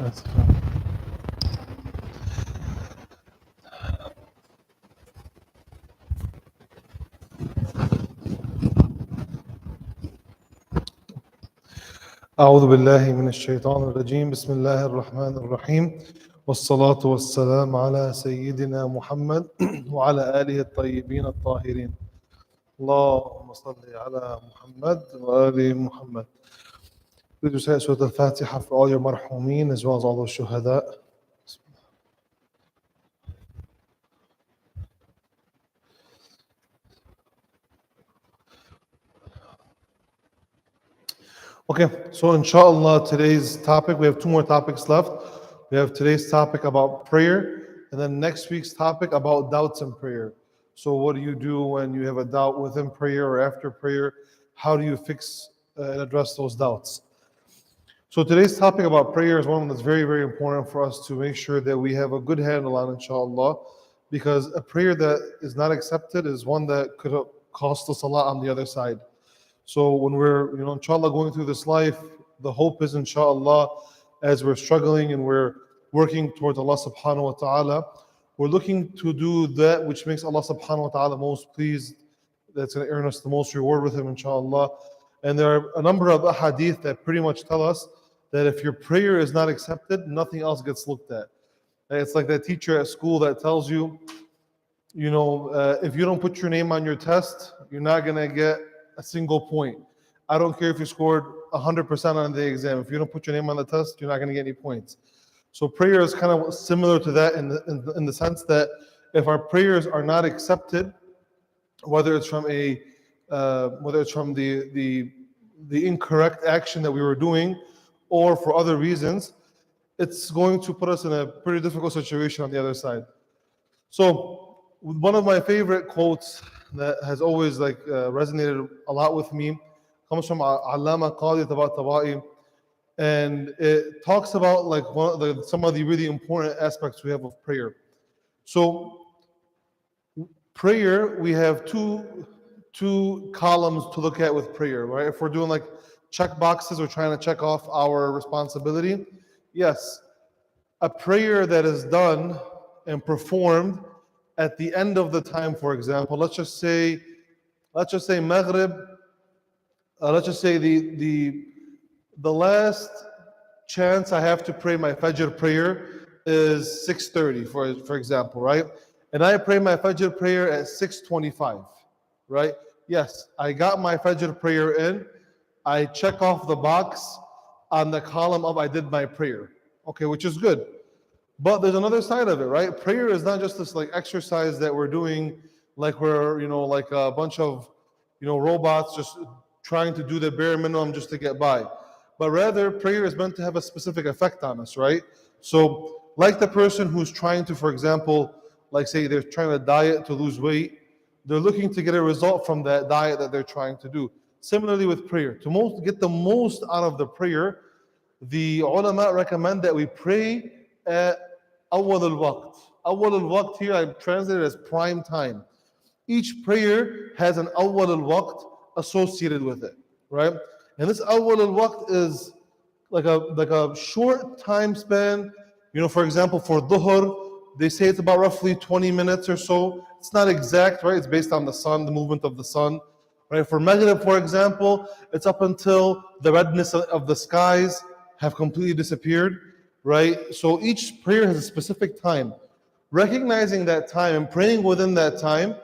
أعوذ بالله من الشيطان الرجيم بسم الله الرحمن الرحيم والصلاة والسلام على سيدنا محمد وعلى آله الطيبين الطاهرين اللهم صل على محمد وآل محمد. Please recite Surah Al-Fatiha for all your marhumin as well as all those shuhada. Okay, so inshallah today's topic, we have two more topics left. We have today's topic about prayer, and then next week's topic about doubts in prayer. So what do you do when you have a doubt within prayer or after prayer? How do you fix and address those doubts? So today's topic about prayer is one that's very, very important for us to make sure that we have a good handle on, inshallah, because a prayer that is not accepted is one that could cost us a lot on the other side. So when we're, inshallah, going through this life, the hope is, inshallah, as we're struggling and we're working towards Allah subhanahu wa ta'ala, we're looking to do that which makes Allah subhanahu wa ta'ala most pleased, that's going to earn us the most reward with Him, inshallah. And there are a number of ahadith that pretty much tell us that if your prayer is not accepted, nothing else gets looked at. It's like that teacher at school that tells you, if you don't put your name on your test, you're not going to get a single point. I don't care if you scored 100% on the exam. If you don't put your name on the test, you're not going to get any points. So prayer is kind of similar to that in the sense that if our prayers are not accepted, whether it's from the incorrect action that we were doing, or for other reasons, it's going to put us in a pretty difficult situation on the other side. So one of my favorite quotes that has always resonated a lot with me comes from Allama Qadi Tabatabai, and it talks about some of the really important aspects we have of prayer. So prayer, we have two columns to look at with prayer, right? If we're doing check boxes, we're trying to check off our responsibility. Yes, a prayer that is done and performed at the end of the time, for example, let's just say Maghrib, let's just say the last chance I have to pray my Fajr prayer is 6:30, for example, right? And I pray my Fajr prayer at 6:25, right? Yes, I got my Fajr prayer in. I check off the box on the column of I did my prayer, okay, which is good. But there's another side of it, right? Prayer is not just this exercise that we're doing, we're like a bunch of robots just trying to do the bare minimum just to get by. But rather, prayer is meant to have a specific effect on us, right? So like the person who's trying to, for example, say they're trying to diet to lose weight, they're looking to get a result from that diet that they're trying to do. Similarly with prayer, to get the most out of the prayer, the ulama recommend that we pray at awwal al-waqt. Awwal al-waqt here I translated as prime time. Each prayer has an awwal al-waqt associated with it, right? And this awwal al-waqt is like a short time span. For example, for dhuhr, they say it's about roughly 20 minutes or so. It's not exact, right? It's based on the sun, the movement of the sun. Right? For Maghrib, for example, it's up until the redness of the skies have completely disappeared, right? So each prayer has a specific time. Recognizing that time and praying within that time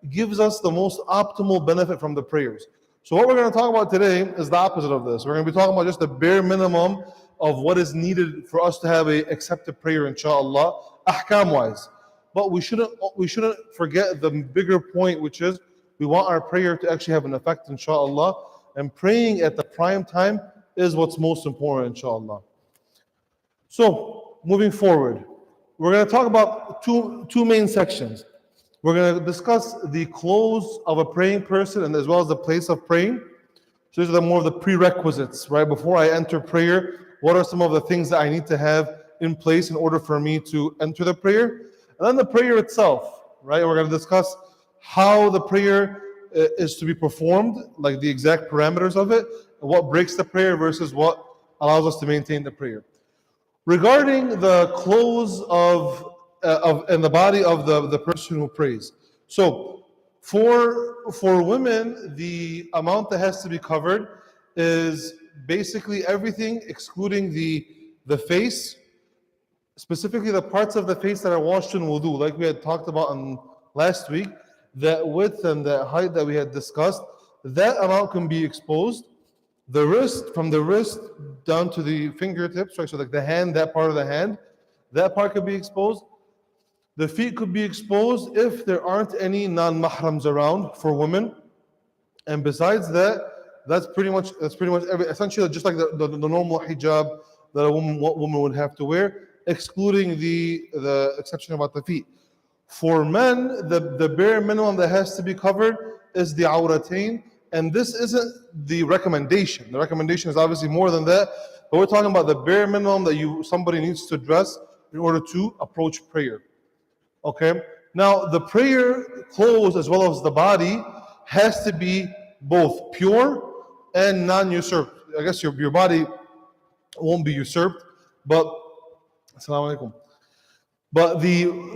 gives us the most optimal benefit from the prayers. So what we're going to talk about today is the opposite of this. We're going to be talking about just the bare minimum of what is needed for us to have a accepted prayer, inshallah, ahkam-wise. But we shouldn't forget the bigger point, which is we want our prayer to actually have an effect, inshallah. And praying at the prime time is what's most important, inshallah. So, moving forward, we're going to talk about two main sections. We're going to discuss the clothes of a praying person and as well as the place of praying. So these are more of the prerequisites, right? Before I enter prayer, what are some of the things that I need to have in place in order for me to enter the prayer? And then the prayer itself, right? We're going to discuss how the prayer is to be performed, like the exact parameters of it, and what breaks the prayer versus what allows us to maintain the prayer. Regarding the clothes of and the body of the person who prays. So for women, the amount that has to be covered is basically everything excluding the face, specifically the parts of the face that are washed in wudu, like we had talked about on last week. That width and that height that we had discussed, that amount can be exposed. The wrist, from the wrist down to the fingertips, right? So like the hand, that part of the hand, that part could be exposed. The feet could be exposed if there aren't any non-mahrams around for women. And besides that, that's pretty much essentially just like the normal hijab that a woman would have to wear, excluding the exception about the feet. For men, the bare minimum that has to be covered is the awratain, and this isn't the recommendation. The recommendation is obviously more than that, but we're talking about the bare minimum that somebody needs to dress in order to approach prayer. Okay? Now, the prayer clothes as well as the body has to be both pure and non-usurped. I guess your body won't be usurped, but Assalamu alaikum. But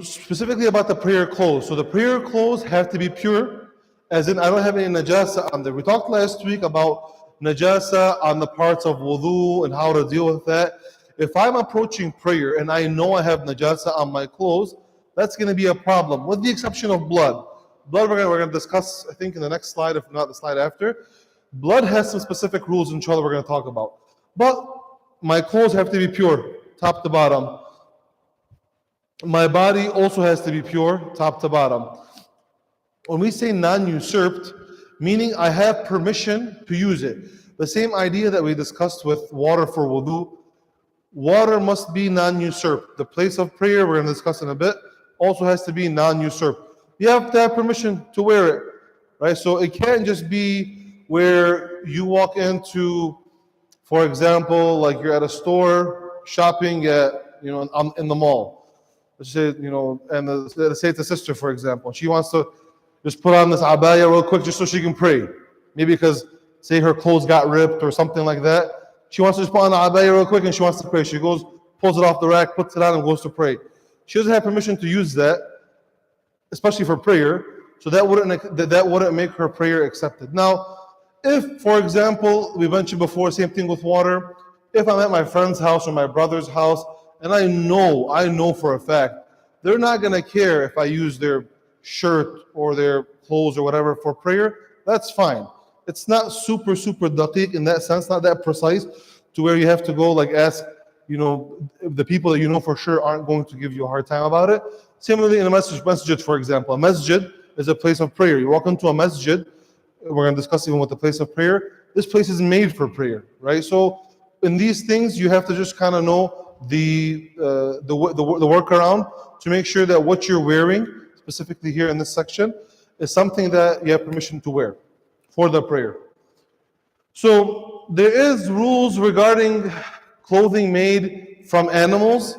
specifically about the prayer clothes. So the prayer clothes have to be pure, as in I don't have any najasa on there. We talked last week about najasa on the parts of wudu and how to deal with that. If I'm approaching prayer and I know I have najasa on my clothes, that's going to be a problem, with the exception of blood. Blood we're going to discuss, I think, in the next slide, if not the slide after. Blood has some specific rules, inshallah, we're going to talk about. But my clothes have to be pure, top to bottom. My body also has to be pure, top to bottom. When we say non-usurped, meaning I have permission to use it. The same idea that we discussed with water for wudu. Water must be non-usurped. The place of prayer, we're going to discuss in a bit, also has to be non-usurped. You have to have permission to wear it, right? So it can't just be where you walk into, for example, like you're at a store shopping at, in the mall. Let's say, and let's say it's a sister, for example. She wants to just put on this abaya real quick just so she can pray. Maybe because, say, her clothes got ripped or something like that. She wants to just put on the abaya real quick and she wants to pray. She goes, pulls it off the rack, puts it on and goes to pray. She doesn't have permission to use that, especially for prayer. So that wouldn't make her prayer accepted. Now, if, for example, we mentioned before, same thing with water. If I'm at my friend's house or my brother's house, and I know for a fact, they're not going to care if I use their shirt or their clothes or whatever for prayer, that's fine. It's not super daqiq in that sense, not that precise, to where you have to go ask, the people that you know for sure aren't going to give you a hard time about it. Similarly, in a masjid, for example, a masjid is a place of prayer. You walk into a masjid, we're going to discuss even with the place of prayer, this place is made for prayer, right? So in these things, you have to just kind of know the workaround to make sure that what you're wearing, specifically here in this section, is something that you have permission to wear for the prayer. So there is rules regarding clothing made from animals.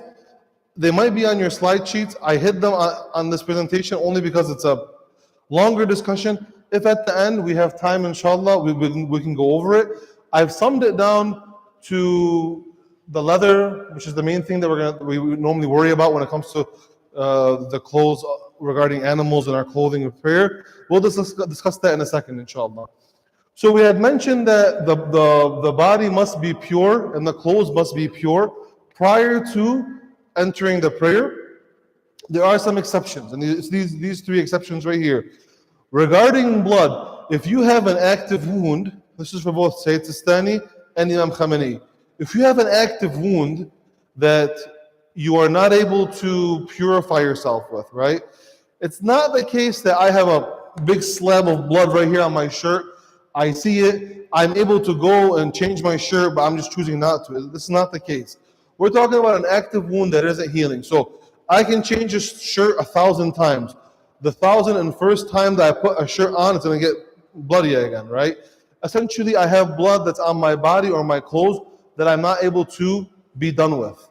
They might be on your slide sheets. I hid them on this presentation only because it's a longer discussion. If at the end we have time, inshallah, we can go over it. I've summed it down to the leather, which is the main thing that we normally worry about when it comes to the clothes regarding animals and our clothing of prayer. We'll discuss that in a second, inshallah. So we had mentioned that the body must be pure and the clothes must be pure prior to entering the prayer. There are some exceptions, and it's these three exceptions right here. Regarding blood, if you have an active wound, this is for both Sayyid Sistani and Imam Khamenei. If you have an active wound that you are not able to purify yourself with, right? It's not the case that I have a big slab of blood right here on my shirt. I see it. I'm able to go and change my shirt, but I'm just choosing not to. This is not the case. We're talking about an active wound that isn't healing. So I can change a shirt 1,000 times. The 1,001st time that I put a shirt on, it's going to get bloody again, right? Essentially, I have blood that's on my body or my clothes that I'm not able to be done with.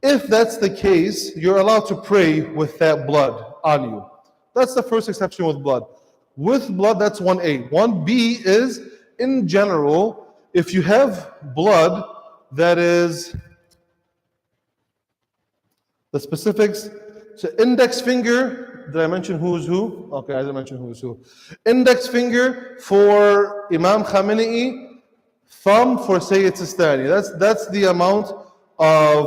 If that's the case, you're allowed to pray with that blood on you. That's the first exception with blood. With blood, that's 1A. 1B is, in general, if you have blood that is The specifics. So index finger, did I mention who's who? Okay, I didn't mention who's who. Index finger for Imam Khamenei, thumb for Sayyid Sistani. That's the amount of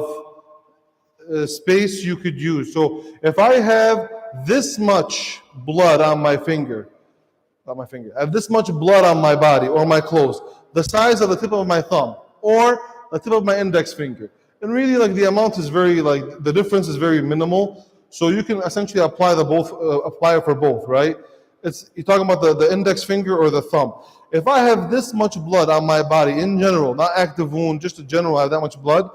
space you could use. So if I have this much blood on my finger, not my finger, I have this much blood on my body or my clothes, the size of the tip of my thumb or the tip of my index finger. And really, like, the amount is very, like, the difference is very minimal. So you can essentially apply apply it for both, right? You're talking about the index finger or the thumb. If I have this much blood on my body in general, not active wound, just in general, I have that much blood,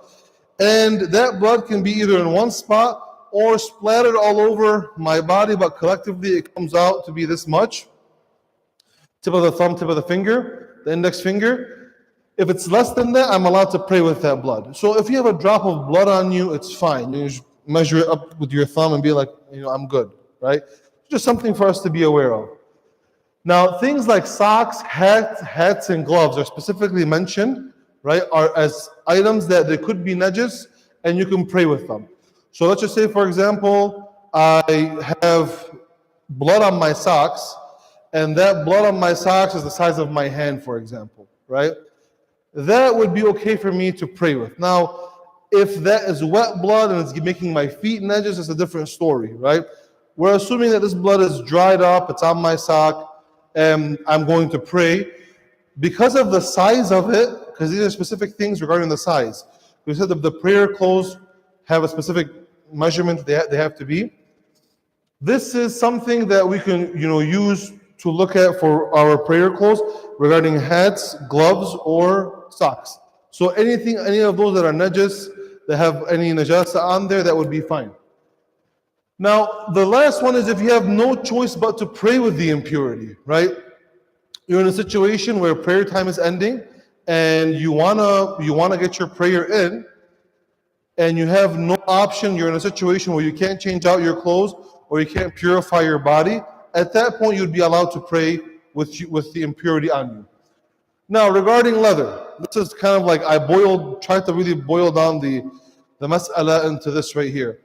and that blood can be either in one spot or splattered all over my body, but collectively it comes out to be this much. Tip of the thumb, tip of the finger, the index finger. If it's less than that, I'm allowed to pray with that blood. So if you have a drop of blood on you, it's fine. You just measure it up with your thumb and be like, I'm good, right? Just something for us to be aware of. Now, things like socks, hats, and gloves are specifically mentioned, right, are as items that they could be najis, and you can pray with them. So let's just say, for example, I have blood on my socks, and that blood on my socks is the size of my hand, for example, right? That would be okay for me to pray with. Now, if that is wet blood and it's making my feet najis, it's a different story, right? We're assuming that this blood is dried up, it's on my sock, and I'm going to pray. Because of the size of it, because these are specific things regarding the size. We said that the prayer clothes have a specific measurement they have to be. This is something that we can use to look at for our prayer clothes regarding hats, gloves, or socks. So any of those that are najis, that have any najasa on there, that would be fine. Now, the last one is if you have no choice but to pray with the impurity, right? You're in a situation where prayer time is ending and you wanna get your prayer in, and you have no option. You're in a situation where you can't change out your clothes or you can't purify your body. At that point, you'd be allowed to pray with the impurity on you. Now, regarding leather, this is kind of like tried to really boil down the mas'ala into this right here.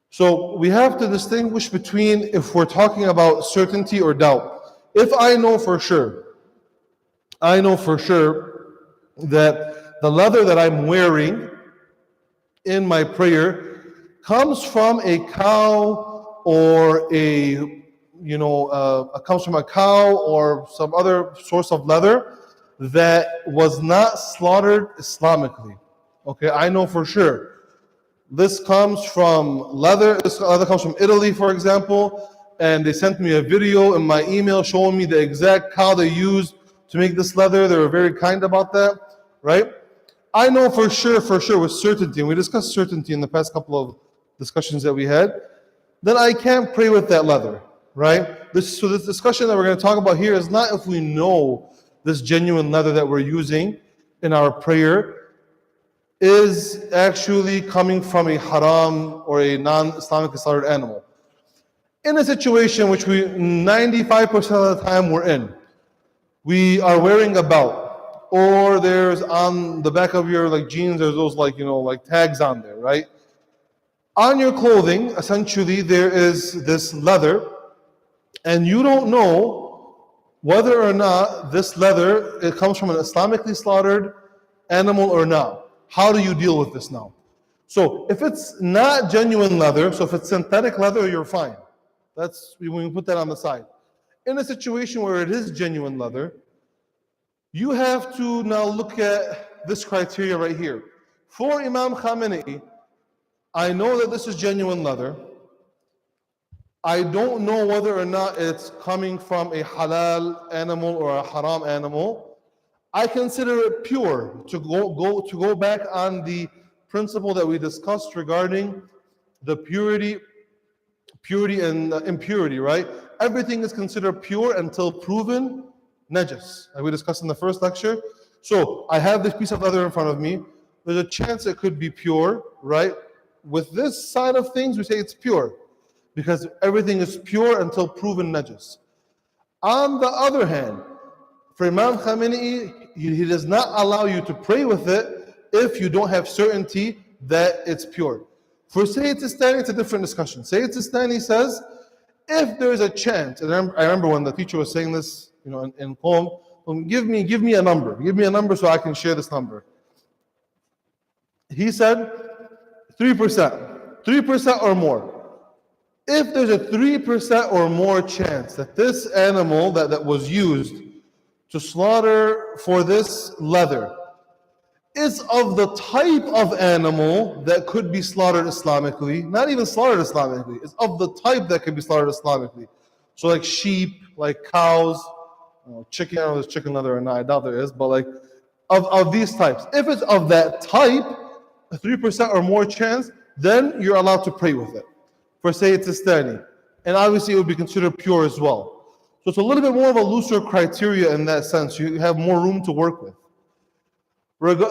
So we have to distinguish between if we're talking about certainty or doubt. If I know for sure that the leather that I'm wearing in my prayer comes from a cow or comes from a cow or some other source of leather that was not slaughtered Islamically. Okay, I know for sure. This comes from leather. This leather comes from Italy, for example, and they sent me a video in my email showing me the exact cow they used to make this leather. They were very kind about that, right? I know for sure with certainty, and we discussed certainty in the past couple of discussions that we had, then I can't pray with that leather, right? So this discussion that we're going to talk about here is not if we know this genuine leather that we're using in our prayer is actually coming from a haram or a non-Islamically slaughtered animal. In a situation which 95% of the time we're in, we are wearing a belt, or there's on the back of your jeans, there's those tags on there, right? On your clothing, essentially, there is this leather, and you don't know whether or not this leather, it comes from an Islamically slaughtered animal or not. How do you deal with this now? So if it's not genuine leather, so if it's synthetic leather, you're fine. We put that on the side. In a situation where it is genuine leather, you have to now look at this criteria right here. For Imam Khamenei, I know that this is genuine leather. I don't know whether or not it's coming from a halal animal or a haram animal. I consider it pure, to go back on the principle that we discussed regarding the purity and impurity, right? Everything is considered pure until proven najis, like we discussed in the first lecture. So I have this piece of leather in front of me. There's a chance it could be pure, right? With this side of things, we say it's pure because everything is pure until proven najis. On the other hand, for Imam Khamenei, he does not allow you to pray with it if you don't have certainty that it's pure. For Sayyid Sistani, it's a different discussion. Sayyid Sistani says, if there's a chance, and I remember when the teacher was saying this, in Qom, give me a number. Give me a number so I can share this number. He said 3%. 3% or more. If there's a 3% or more chance that this animal that was used to slaughter for this leather is of the type of animal that could be slaughtered Islamically, not even slaughtered Islamically, it's of the type that could be slaughtered Islamically. So like sheep, like cows, chicken, I don't know if there's chicken leather or not, I doubt there is, but like of these types. If it's of that type, a 3% or more chance, then you're allowed to pray with it. For Sayyid Sistani. And obviously it would be considered pure as well. So it's a little bit more of a looser criteria in that sense. You have more room to work with.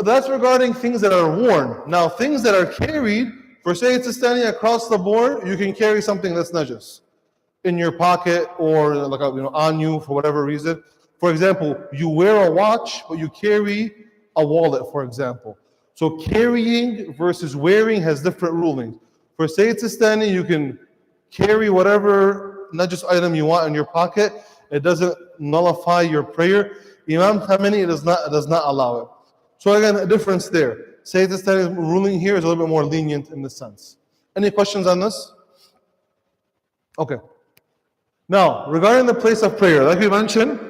That's regarding things that are worn. Now, things that are carried, for Sayyid Sistani across the board, you can carry something that's najis in your pocket or like on you for whatever reason. For example, you wear a watch, but you carry a wallet, for example. So carrying versus wearing has different rulings. For Sayyid Sistani, you can carry whatever najis item you want in your pocket. It doesn't nullify your prayer. Imam Khamenei does not allow it. So again, a difference there. Sayyid Sistani's ruling here is a little bit more lenient in this sense. Any questions on this? Okay. Now, regarding the place of prayer, like we mentioned,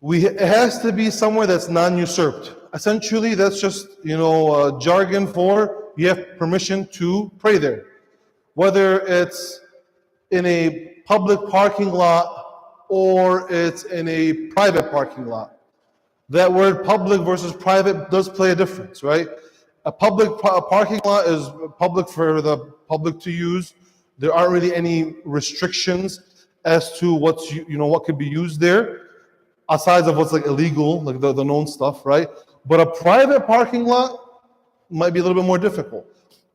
it has to be somewhere that's non-usurped. Essentially, that's just jargon for you have permission to pray there. Whether it's in a public parking lot or it's in a private parking lot. That word public versus private does play a difference, right? A public parking lot is public for the public to use. There aren't really any restrictions as to what could be used there, aside of what's like illegal, like the known stuff, right? But a private parking lot might be a little bit more difficult.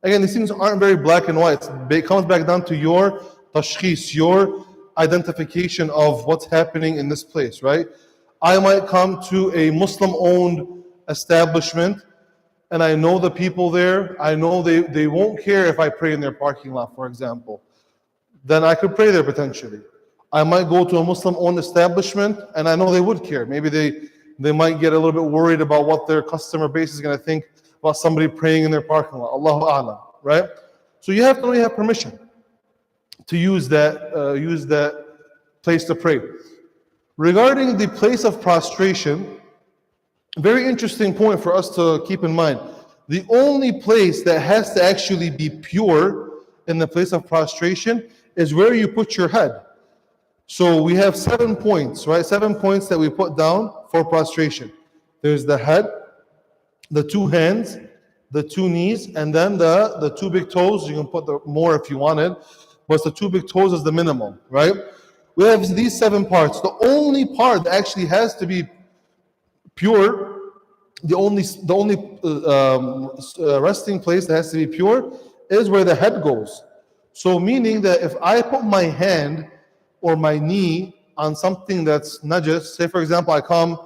Again, these things aren't very black and white. It comes back down to your tashkhis, your identification of what's happening in this place, right? I might come to a Muslim-owned establishment and I know the people there. I know they won't care if I pray in their parking lot, for example. Then I could pray there potentially. I might go to a Muslim-owned establishment and I know they would care. Maybe they might get a little bit worried about what their customer base is going to think about somebody praying in their parking lot. Allahu A'lam, right? So you have to only have permission to use that place to pray. Regarding the place of prostration, very interesting point for us to keep in mind. The only place that has to actually be pure in the place of prostration is where you put your head. So we have 7 points, right? 7 points that we put down for prostration. There's the head, the 2 hands, the 2 knees, and then the 2 big toes. You can put more if you wanted, but the 2 big toes is the minimum, right? We have these 7 parts. The only part that actually has to be pure, the only resting place that has to be pure is where the head goes. So meaning that if I put my hand or my knee on something that's najis, say for example I come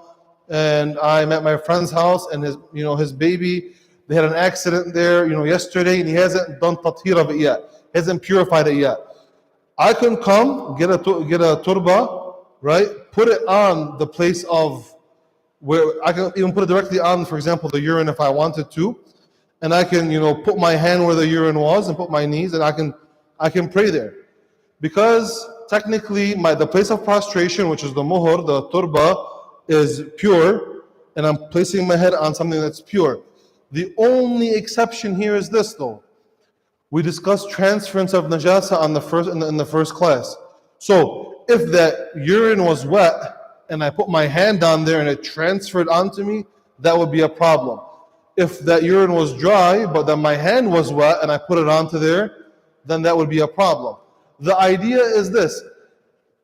and I'm at my friend's house and his baby, they had an accident there yesterday and he hasn't done tathir of it yet, hasn't purified it yet. I can come, get a turba, right? Put it on the place of where I can even put it directly on, for example, the urine if I wanted to, and I can put my hand where the urine was and put my knees, and I can pray there, because technically the place of prostration, which is the muhur, the turba, is pure, and I'm placing my head on something that's pure. The only exception here is this, though. We discussed transference of najasa in the first class. So if that urine was wet and I put my hand on there and it transferred onto me, that would be a problem. If that urine was dry but then my hand was wet and I put it onto there, then that would be a problem. The idea is this: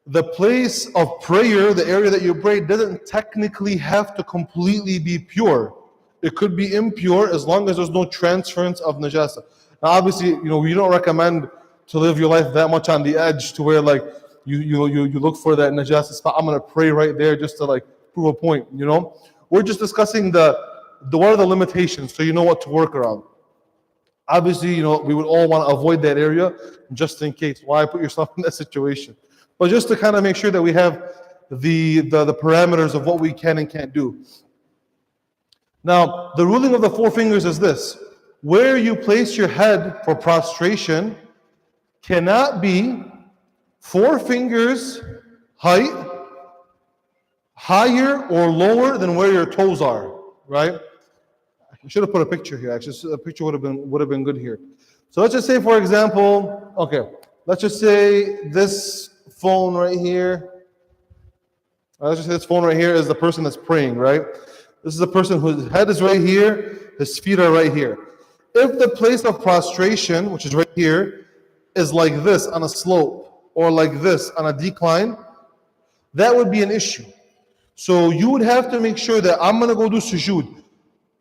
the place of prayer, the area that you pray, doesn't technically have to completely be pure. It could be impure as long as there's no transference of najasa. Now, obviously, we don't recommend to live your life that much on the edge to where like you look for that najasa spot. I'm gonna pray right there just to like prove a point. We're just discussing what are the limitations, so you know what to work around. Obviously, we would all want to avoid that area just in case. Why put yourself in that situation? But just to kind of make sure that we have the parameters of what we can and can't do. Now, the ruling of the four fingers is this: where you place your head for prostration cannot be 4 fingers height higher or lower than where your toes are, right? I should have put a picture here, actually. A picture would have been good here. So let's just say, for example, okay, let's just say this phone right here. Let's just say this phone right here is the person that's praying, right? This is a person whose head is right here, his feet are right here. If the place of prostration, which is right here, is like this on a slope, or like this on a decline, that would be an issue. So you would have to make sure that I'm going to go do sujood.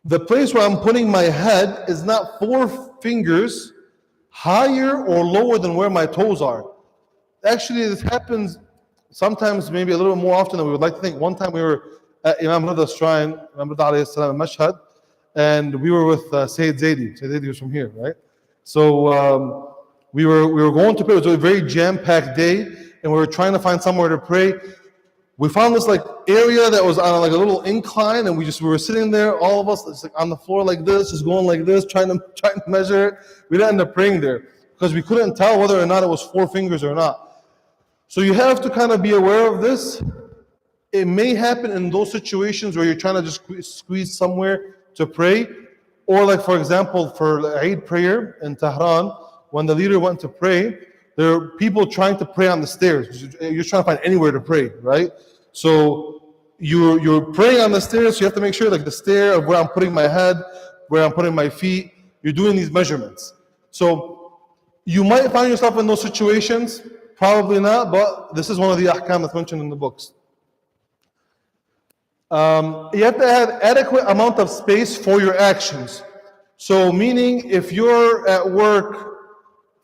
The place where I'm putting my head is not 4 fingers higher or lower than where my toes are. Actually, this happens sometimes, maybe a little bit more often than we would like to think. One time we were at Imam Rada's shrine, Imam Rada alayhi salam in Mashhad, and we were with Sayyid Zaidi. Sayyid Zaidi was from here, right? So we were going to pray. It was a very jam-packed day, and we were trying to find somewhere to pray. We found this area that was on a little incline, and we were sitting there, all of us, just on the floor like this, just going like this, trying to measure it. We didn't end up praying there because we couldn't tell whether or not it was 4 fingers or not. So you have to kind of be aware of this. It may happen in those situations where you're trying to just squeeze somewhere to pray, or for example, for Eid prayer in Tehran, when the leader went to pray, there are people trying to pray on the stairs. You're trying to find anywhere to pray, right? So you're praying on the stairs, so you have to make sure the stair of where I'm putting my head, where I'm putting my feet, you're doing these measurements. So you might find yourself in those situations, probably not, but this is one of the ahkam that's mentioned in the books. You have to have adequate amount of space for your actions. So meaning, if you're at work,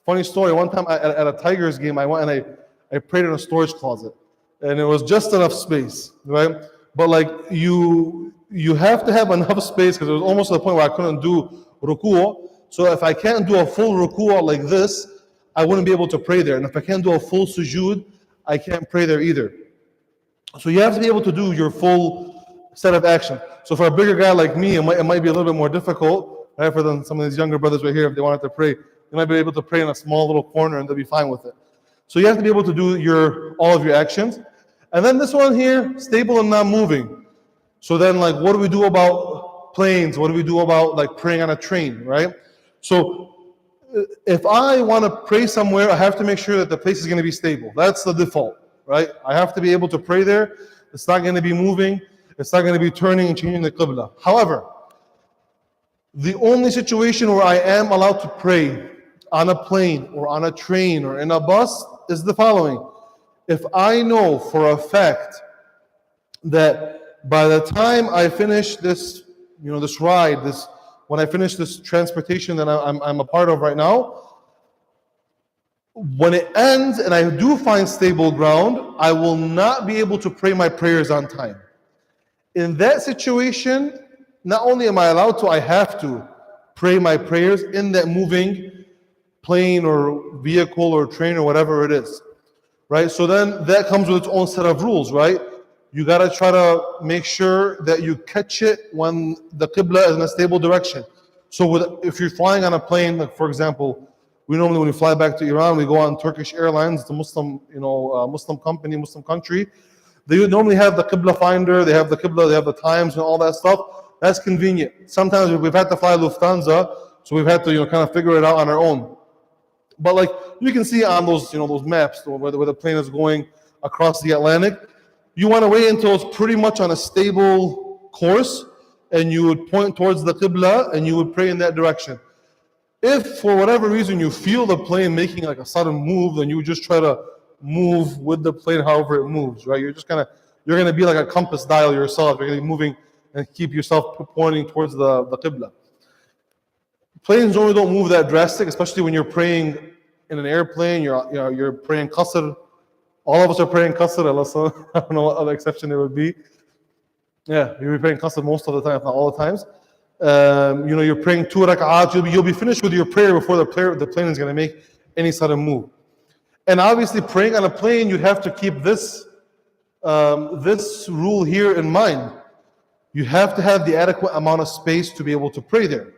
funny story, one time at a Tigers game, I went and I prayed in a storage closet, and it was just enough space, right? But you have to have enough space, because it was almost to the point where I couldn't do ruku'. So if I can't do a full ruku' like this, I wouldn't be able to pray there. And if I can't do a full sujood, I can't pray there either. So you have to be able to do your full set of action. So for a bigger guy like me, it might be a little bit more difficult, right? For some of these younger brothers right here, if they wanted to pray, they might be able to pray in a small little corner and they'll be fine with it. So you have to be able to do all of your actions. And then this one here, stable and not moving. So then what do we do about planes? What do we do about praying on a train, right? So if I want to pray somewhere, I have to make sure that the place is going to be stable. That's the default, right? I have to be able to pray there. It's not going to be moving. It's not going to be turning and changing the qibla. However, the only situation where I am allowed to pray on a plane or on a train or in a bus is the following. If I know for a fact that by the time I finish this, this ride, when I finish this transportation that I'm a part of right now, when it ends and I do find stable ground, I will not be able to pray my prayers on time. In that situation, not only am I allowed to, I have to pray my prayers in that moving plane or vehicle or train or whatever it is, right? So then that comes with its own set of rules, right? You got to try to make sure that you catch it when the qibla is in a stable direction. So if you're flying on a plane, for example, we normally, when we fly back to Iran, we go on Turkish Airlines, it's a Muslim, Muslim company, Muslim country. They normally have the qibla finder, they have the qibla, they have the times and all that stuff. That's convenient. Sometimes we've had to fly Lufthansa, so we've had to kind of figure it out on our own. But you can see on those those maps where the plane is going across the Atlantic, you want to wait until it's pretty much on a stable course, and you would point towards the qibla and you would pray in that direction. If for whatever reason you feel the plane making a sudden move, then you would just try to move with the plane however it moves, right? You're going to be like a compass dial yourself. You're going to be moving and keep yourself pointing towards the qibla. Planes normally don't move that drastic, especially when you're praying in an airplane. You're praying qasr. All of us are praying qasr. I don't know what other exception there would be. Yeah, you're praying qasr most of the time, if not all the times. You're praying 2 rak'at, you'll be finished with your prayer before the plane is going to make any sudden move. And obviously, praying on a plane, you'd have to keep this rule here in mind. You have to have the adequate amount of space to be able to pray there.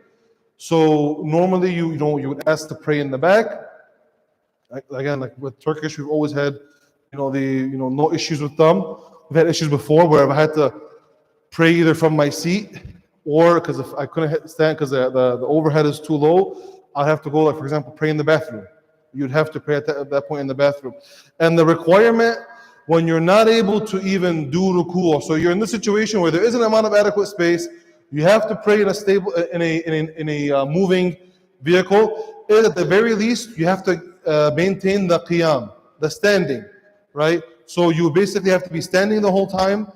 So normally, you would ask to pray in the back. Again, like with Turkish, we've always had, no issues with them. We've had issues before where I had to pray either from my seat or because if I couldn't stand because the overhead is too low, I'd have to go, like for example, pray in the bathroom. You'd have to pray at that point in the bathroom. And the requirement when you're not able to even do ruku', so you're in this situation where there isn't an amount of adequate space, you have to pray in a stable, in a moving vehicle. And at the very least, you have to maintain the qiyam, the standing, right? So you basically have to be standing the whole time,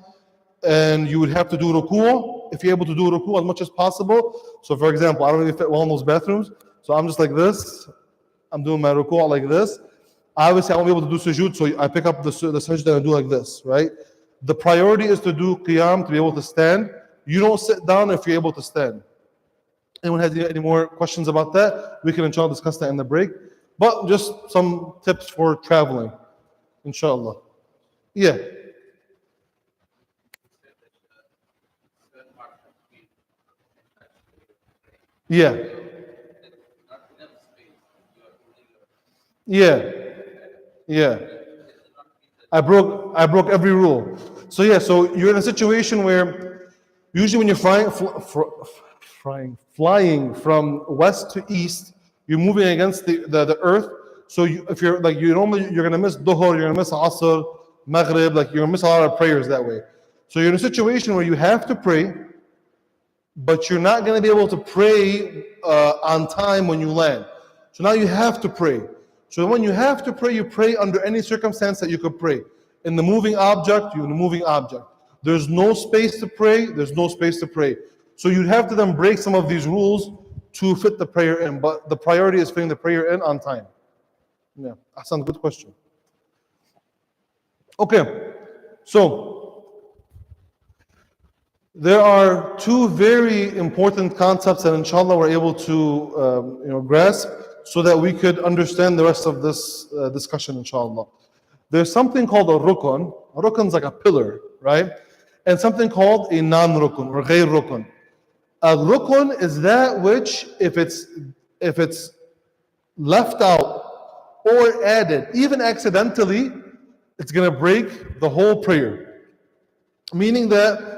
and you would have to do ruku', if you're able to do ruku' as much as possible. So for example, I don't really fit well in those bathrooms, so I'm just like this. I'm doing my ruku' like this. Obviously, I won't be able to do sujood, so I pick up the sajda and do like this, right? The priority is to do qiyam, to be able to stand. You don't sit down if you're able to stand. Anyone has any more questions about that? We can inshallah discuss that in the break. But just some tips for traveling, inshallah. Yeah. Yeah. Yeah. Yeah. I broke every rule. So yeah, so you're in a situation where usually when you're flying from west to east, you're moving against the earth. So if you're like you're gonna miss Dhuhr, you're gonna miss Asr, Maghrib, like you're gonna miss a lot of prayers that way. So you're in a situation where you have to pray, but you're not gonna be able to pray on time when you land. So now you have to pray. So when you have to pray, you pray under any circumstance that you could pray. In the moving object, you're in the moving object. There's no space to pray, there's no space to pray. So you'd have to then break some of these rules to fit the prayer in, but the priority is fitting the prayer in on time. Yeah, Ahsan, good question. Okay, so there are two very important concepts that inshallah we're able to grasp so that we could understand the rest of this discussion inshallah. There's something called a rukun. A rukun is like a pillar, right? And something called a non-rukun or ghayr rukun. A rukun is that which, if it's left out or added, even accidentally, it's going to break the whole prayer. Meaning that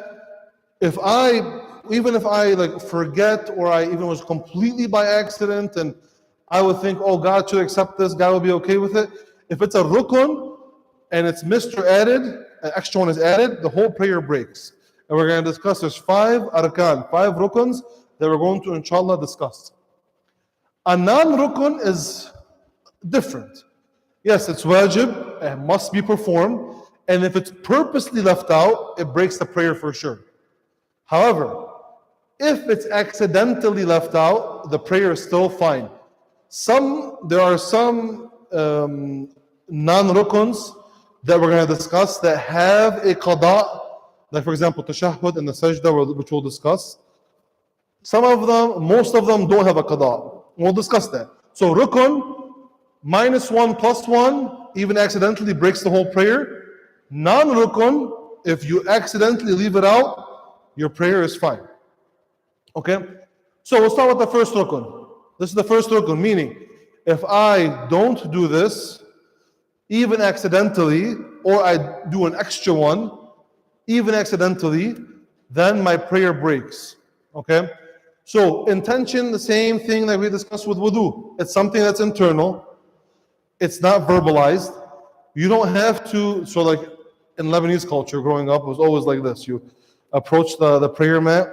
even if I like forget or I even was completely by accident and I would think, oh, God should accept this, God will be okay with it. If it's a rukun and it's missed or added, an extra one is added, the whole prayer breaks. And we're going to discuss, there's 5 arkan, 5 rukuns that we're going to inshallah discuss. A non-rukun is different. Yes, it's wajib, it must be performed, and if it's purposely left out, it breaks the prayer for sure. However, if it's accidentally left out, the prayer is still fine. There are some non-rukuns that we're going to discuss that have a qada, like for example, tashahhud and the sajda, which we'll discuss. Most of them don't have a qada. We'll discuss that. So rukun, -1 + 1, even accidentally breaks the whole prayer. Non-rukun, if you accidentally leave it out, your prayer is fine. Okay? So we'll start with the first rukun. This is the first rukun, meaning if I don't do this, even accidentally, or I do an extra one, even accidentally, then my prayer breaks. Okay? So intention, the same thing that we discussed with wudu. It's something that's internal. It's not verbalized. You don't have to, so like in Lebanese culture growing up, it was always like this. You approach the prayer mat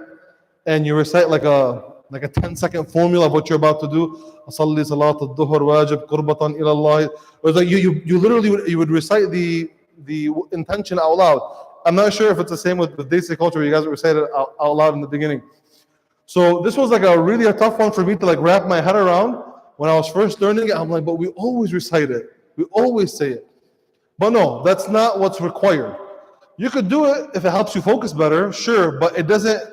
and you recite like a 10-second formula of what you're about to do. Asalli salat al-dhuhr wajib qurbatan ila Allah. It was like you literally would recite the intention out loud. I'm not sure if it's the same with Desi culture. You guys would recite it out loud in the beginning. So this was like a tough one for me to like wrap my head around. When I was first learning it, I'm like, but we always recite it. We always say it. But no, that's not what's required. You could do it if it helps you focus better, sure, but it doesn't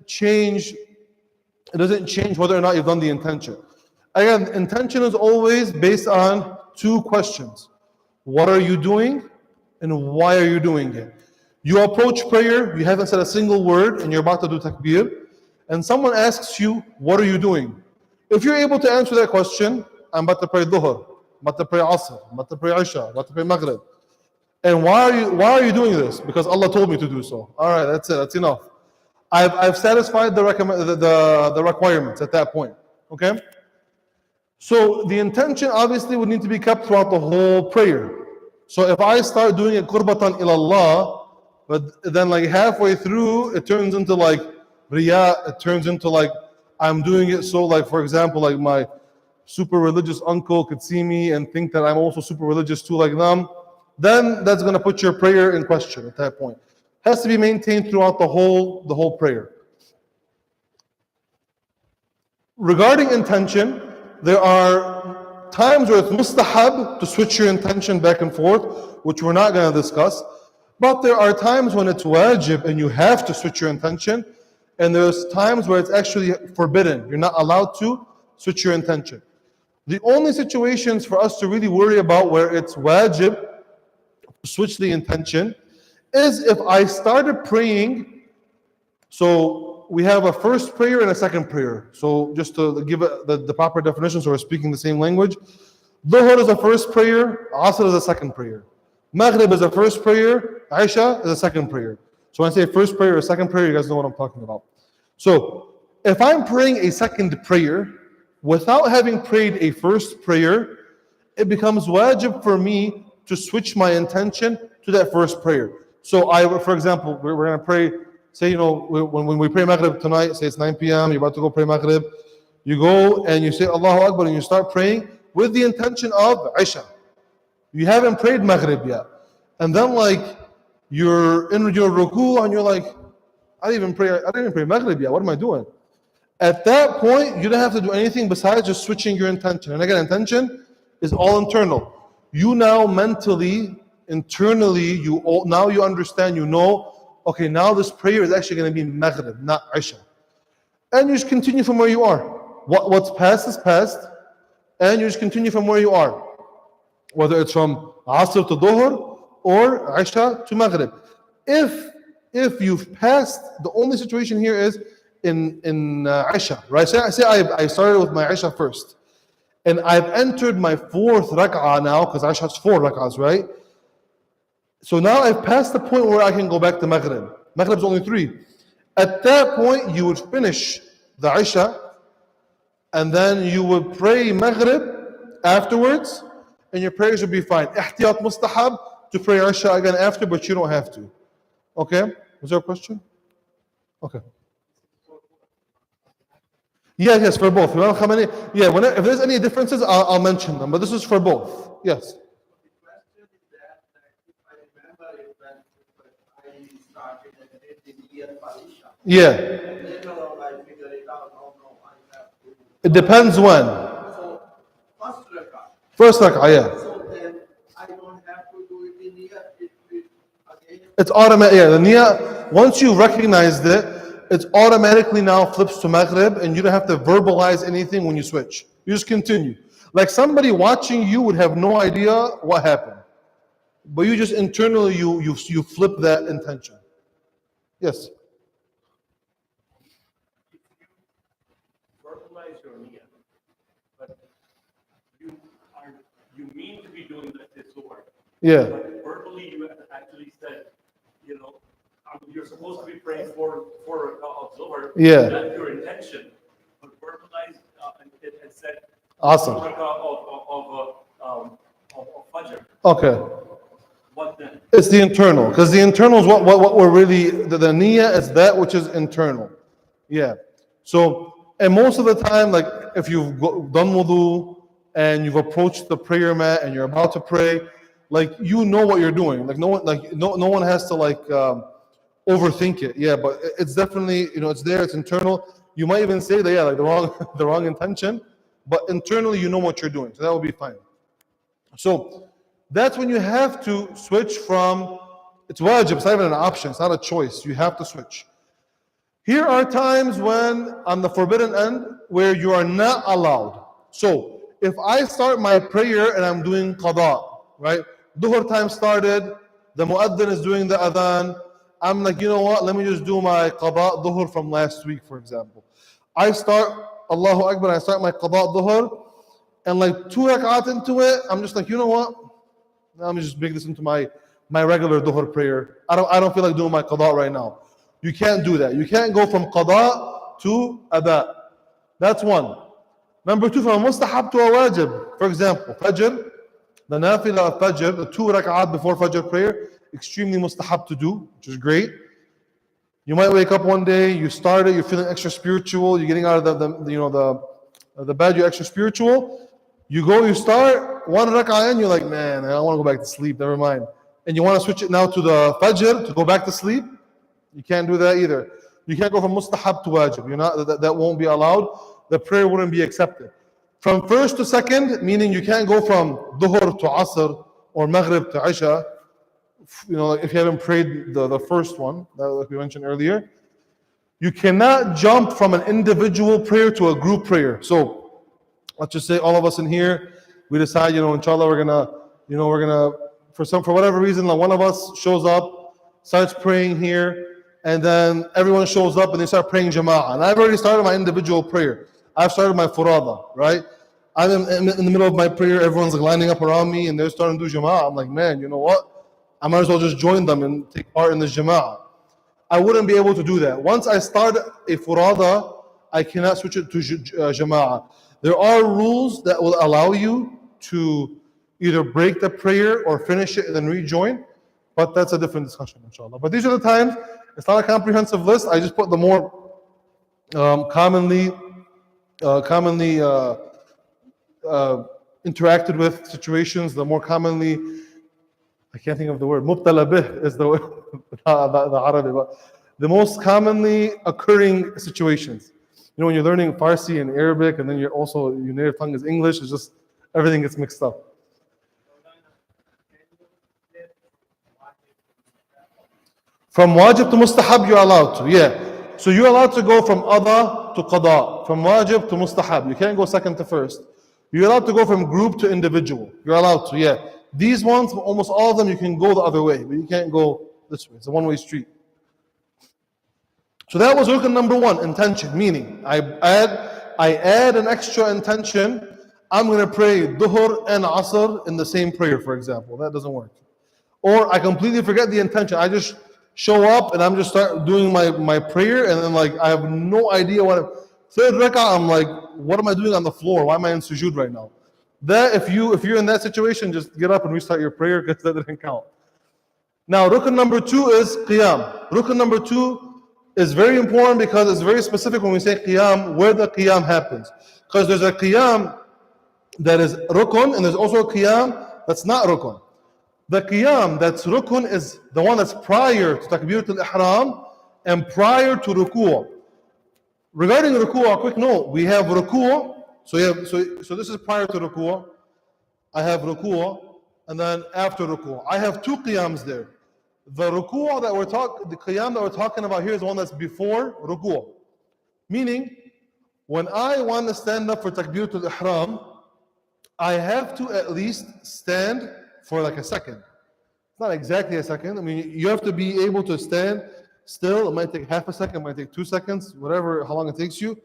change. It doesn't change whether or not you've done the intention. Again, intention is always based on two questions. What are you doing? And why are you doing it? You approach prayer, you haven't said a single word, and you're about to do takbir, and someone asks you, what are you doing? If you're able to answer that question, I'm about to pray Dhuhr, I'm about to pray Asr, I'm about to pray Isha, I'm about to pray Maghrib. And why are you doing this? Because Allah told me to do so. All right, that's it, that's enough. I've satisfied the requirements at that point. Okay? So the intention obviously would need to be kept throughout the whole prayer. So if I start doing it qurbatan ilallah, but then like halfway through it turns into like riya, it turns into like I'm doing it so like, for example, like my super religious uncle could see me and think that I'm also super religious too like them, then that's going to put your prayer in question at that point. It has to be maintained throughout the whole prayer. Regarding intention, there are times where it's mustahab to switch your intention back and forth, which we're not going to discuss. But there are times when it's wajib and you have to switch your intention. And there's times where it's actually forbidden. You're not allowed to switch your intention. The only situations for us to really worry about where it's wajib to switch the intention is if I started praying. So we have a first prayer and a second prayer. So just to give it the proper definition, so we're speaking the same language. Dhuhr is a first prayer, Asr is a second prayer. Maghrib is a first prayer, Isha is a second prayer. So when I say first prayer or second prayer, you guys know what I'm talking about. So if I'm praying a second prayer without having prayed a first prayer, it becomes wajib for me to switch my intention to that first prayer. So for example, we're going to pray, say, when we pray Maghrib tonight, say it's 9 p.m., you're about to go pray Maghrib, you go and you say Allahu Akbar and you start praying with the intention of Isha. You haven't prayed Maghrib yet. And then like, you're in your ruku and you're like, I didn't even pray Maghrib yet, what am I doing? At that point, you don't have to do anything besides just switching your intention. And again, intention is all internal. You now mentally, internally, now you understand, okay, now this prayer is actually going to be Maghrib, not Isha. And you just continue from where you are. What's past is past, and you just continue from where you are. Whether it's from Asr to Dhuhr or Isha to Maghrib. If you've passed, the only situation here is in Isha, right? Say I started with my Isha first, and I've entered my fourth rak'ah now, because Isha has 4 rak'ahs, right? So now I've passed the point where I can go back to Maghrib. Maghrib is only 3. At that point, you would finish the Isha, and then you would pray Maghrib afterwards, and your prayers would be fine. Ihtiyat mustahab to pray Isha again after, but you don't have to. Okay? Was there a question? Okay. Yes, for both. Yeah, if there's any differences, I'll mention them, but this is for both. Yes. Yeah. It depends when. First rak'ah, yeah. So then I don't have to do it in niyyah again. It's automatic. Yeah, the niyyah, once you recognized it, it's automatically now flips to Maghrib, and you don't have to verbalize anything when you switch. You just continue. Like somebody watching you would have no idea what happened, but you just internally you flip that intention. Yes. Verbalize your niyyah, but you mean to be doing this work. Yeah. But verbally, you actually said, you're supposed to be praying for of Zuhr. Yeah. That's your intention. But verbalize and said. Awesome. Of Fajr. Okay. What then? It's the internal, because the internal is what we're really, the niyyah is that which is internal. Yeah. So, and most of the time, like if you've done wudu and you've approached the prayer mat and you're about to pray, like you know what you're doing. Like no one has to like overthink it. Yeah, but it's definitely, it's there, it's internal. You might even say that, yeah, like the wrong intention, but internally you know what you're doing. So that will be fine. So that's when you have to switch from, it's wajib, it's not even an option, it's not a choice. You have to switch. Here are times when, on the forbidden end, where you are not allowed. So, if I start my prayer and I'm doing qada, right? Dhuhr time started, the muaddin is doing the adhan. I'm like, you know what? Let me just do my qada dhuhr from last week, for example. I start Allahu Akbar, I start my qada dhuhr, and like 2 rak'at into it, I'm just like, you know what? Let me just make this into my regular dhuhr prayer. I don't feel like doing my qada right now. You can't do that. You can't go from qada to ada. That's one. Number two, from a mustahab to a wajib. For example, fajr, the nafila of fajr, the 2 rak'at before fajr prayer, extremely mustahab to do, which is great. You might wake up one day, you start it, you're feeling extra spiritual, you're getting out of the bed, you're extra spiritual. You go, you start 1 rak'ah in, you're like, man, I don't want to go back to sleep, never mind. And you want to switch it now to the fajr to go back to sleep. You can't do that either. You can't go from mustahab to wajib. You're not, that won't be allowed. The prayer wouldn't be accepted. From first to second, meaning you can't go from dhuhr to asr or maghrib to isha. You know, if you haven't prayed the first one, like we mentioned earlier. You cannot jump from an individual prayer to a group prayer. So, let's just say all of us in here, we decide, inshallah, we're gonna, for whatever reason, like one of us shows up, starts praying here, and then everyone shows up and they start praying jama'ah. And I've already started my individual prayer. I've started my furada, right? I'm in the middle of my prayer, everyone's like lining up around me and they're starting to do jama'ah. I'm like, man, you know what? I might as well just join them and take part in this jama'ah. I wouldn't be able to do that. Once I start a furada, I cannot switch it to jama'ah. There are rules that will allow you to either break the prayer or finish it and then rejoin, but that's a different discussion, inshallah. But these are the times. It's not a comprehensive list. I just put the more commonly interacted with situations, the more commonly, I can't think of the word, mubtala bih is the word, the Arabic, but the most commonly occurring situations. When you're learning Farsi and Arabic, and then your native tongue is English, it's just everything gets mixed up. From wajib to mustahab, you're allowed to, yeah. So you're allowed to go from ada to qada, from wajib to mustahab. You can't go second to first. You're allowed to go from group to individual. You're allowed to, yeah. These ones, almost all of them, you can go the other way, but you can't go this way. It's a one-way street. So that was rukn number 1, intention, meaning I add an extra intention. I'm going to pray dhuhr and asr in the same prayer, for example. That doesn't work. Or I completely forget the intention. I just show up and I'm just start doing my prayer, and then like I have no idea third rak'ah, I'm like, what am I doing on the floor? Why am I in sujood right now? That if you're in that situation, just get up and restart your prayer, because that didn't count. Now rukn number 2 is qiyam. Rukn number 2 is very important because it's very specific when we say qiyam, where the qiyam happens. Because there's a qiyam that is rukn, and there's also a qiyam that's not rukn. The qiyam that's rukun is the one that's prior to takbiratul ihram and prior to ruku'. Regarding ruku', a quick note, we have ruku', so this is prior to ruku'. I have ruku', and then after ruku'. I have 2 qiyams there. The ruku' the qiyam that we're talking about here is the one that's before ruku'. Meaning, when I want to stand up for takbiratul ihram, I have to at least stand for like a second. It's not exactly a second. I mean, you have to be able to stand still. It might take half a second, it might take 2 seconds, whatever, how long it takes you.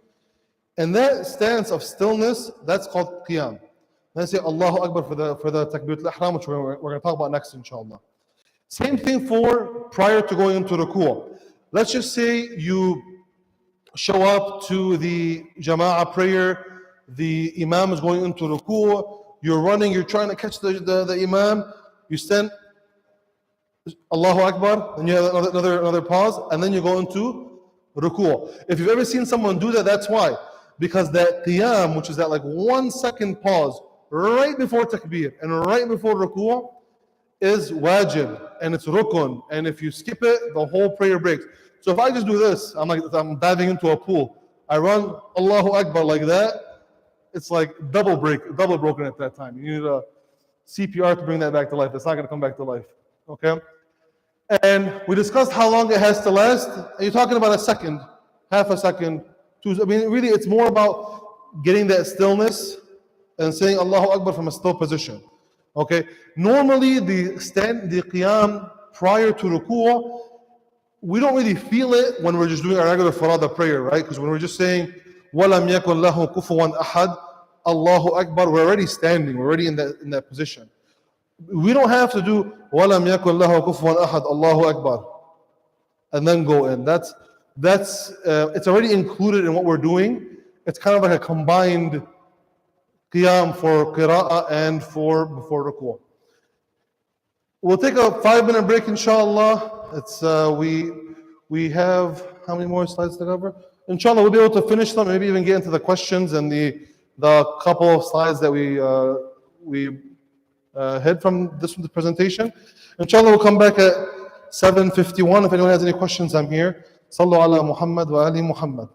And that stance of stillness, that's called qiyam. Then say Allahu Akbar for the takbiratul ihram, which we're going to talk about next, inshallah. Same thing for prior to going into ruku'. Let's just say you show up to the jama'ah prayer, the imam is going into ruku', you're running, you're trying to catch the imam, you stand Allahu Akbar, and you have another pause, and then you go into ruku'. If you've ever seen someone do that, that's why. Because that qiyam, which is that like 1 second pause right before takbir and right before ruku', is wajib, and it's rukun, and if you skip it, the whole prayer breaks. So if I just do this, I'm diving into a pool, I run Allahu Akbar like that, it's like double broken at that time. You need a CPR to bring that back to life. It's not going to come back to life. Okay? And we discussed how long it has to last. You're talking about a second. half a second, I mean, really, it's more about getting that stillness and saying Allahu Akbar from a still position. Okay. Normally, the qiyam prior to ruku', we don't really feel it when we're just doing our regular farada prayer, right? Because when we're just saying وَلَمْ يَكُنْ لَهُ كُفُوًا أَحَدٌ, Allahu Akbar, we're already standing, we're already in that position. We don't have to do وَلَمْ يَكُنْ لَهُ كُفُوًا أَحَدٌ, Allahu Akbar, and then go in. It's already included in what we're doing. It's kind of like a combined qiyam for qira'ah and for before ruku'. We'll take a 5-minute break, inshallah. We have how many more slides to cover? Inshallah, we'll be able to finish them, maybe even get into the questions and the couple of slides that we had from this presentation. Inshallah, we'll come back at 7:51. If anyone has any questions, I'm here. Sallu ala Muhammad wa ali Muhammad.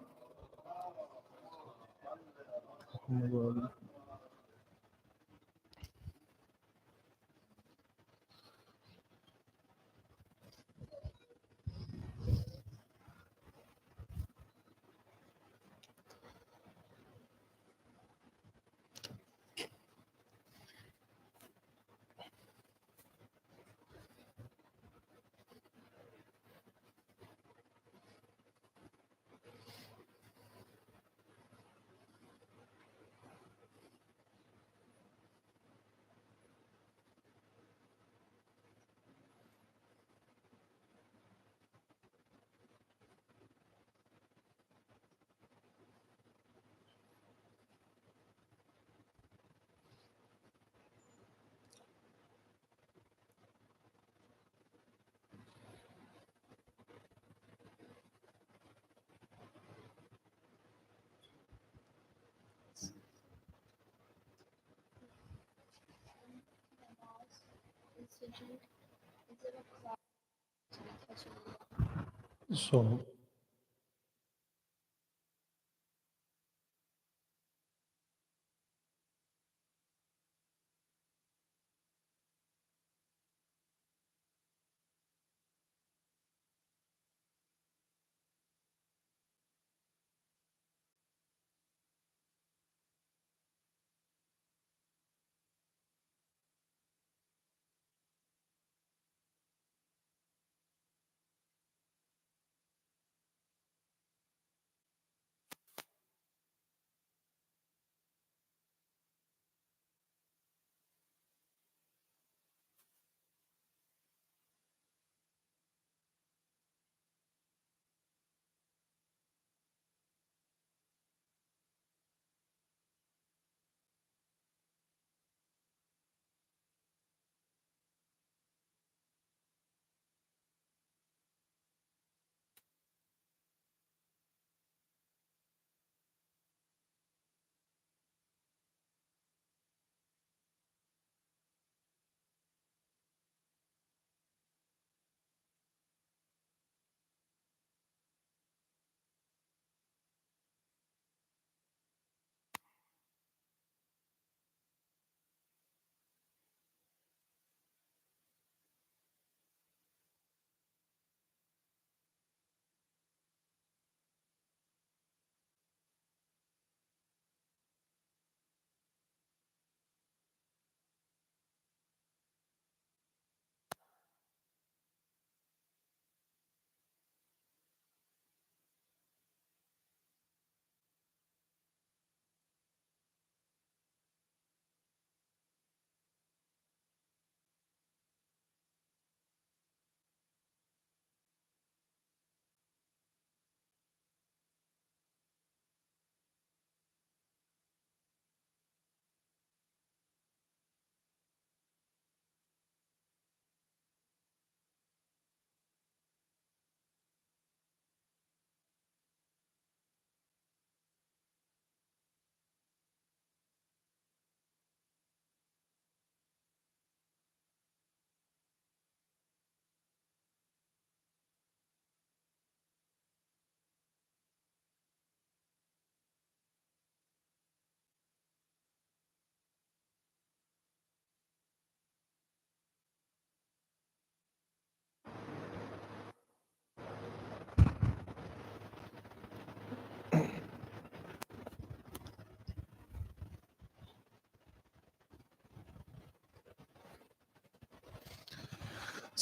So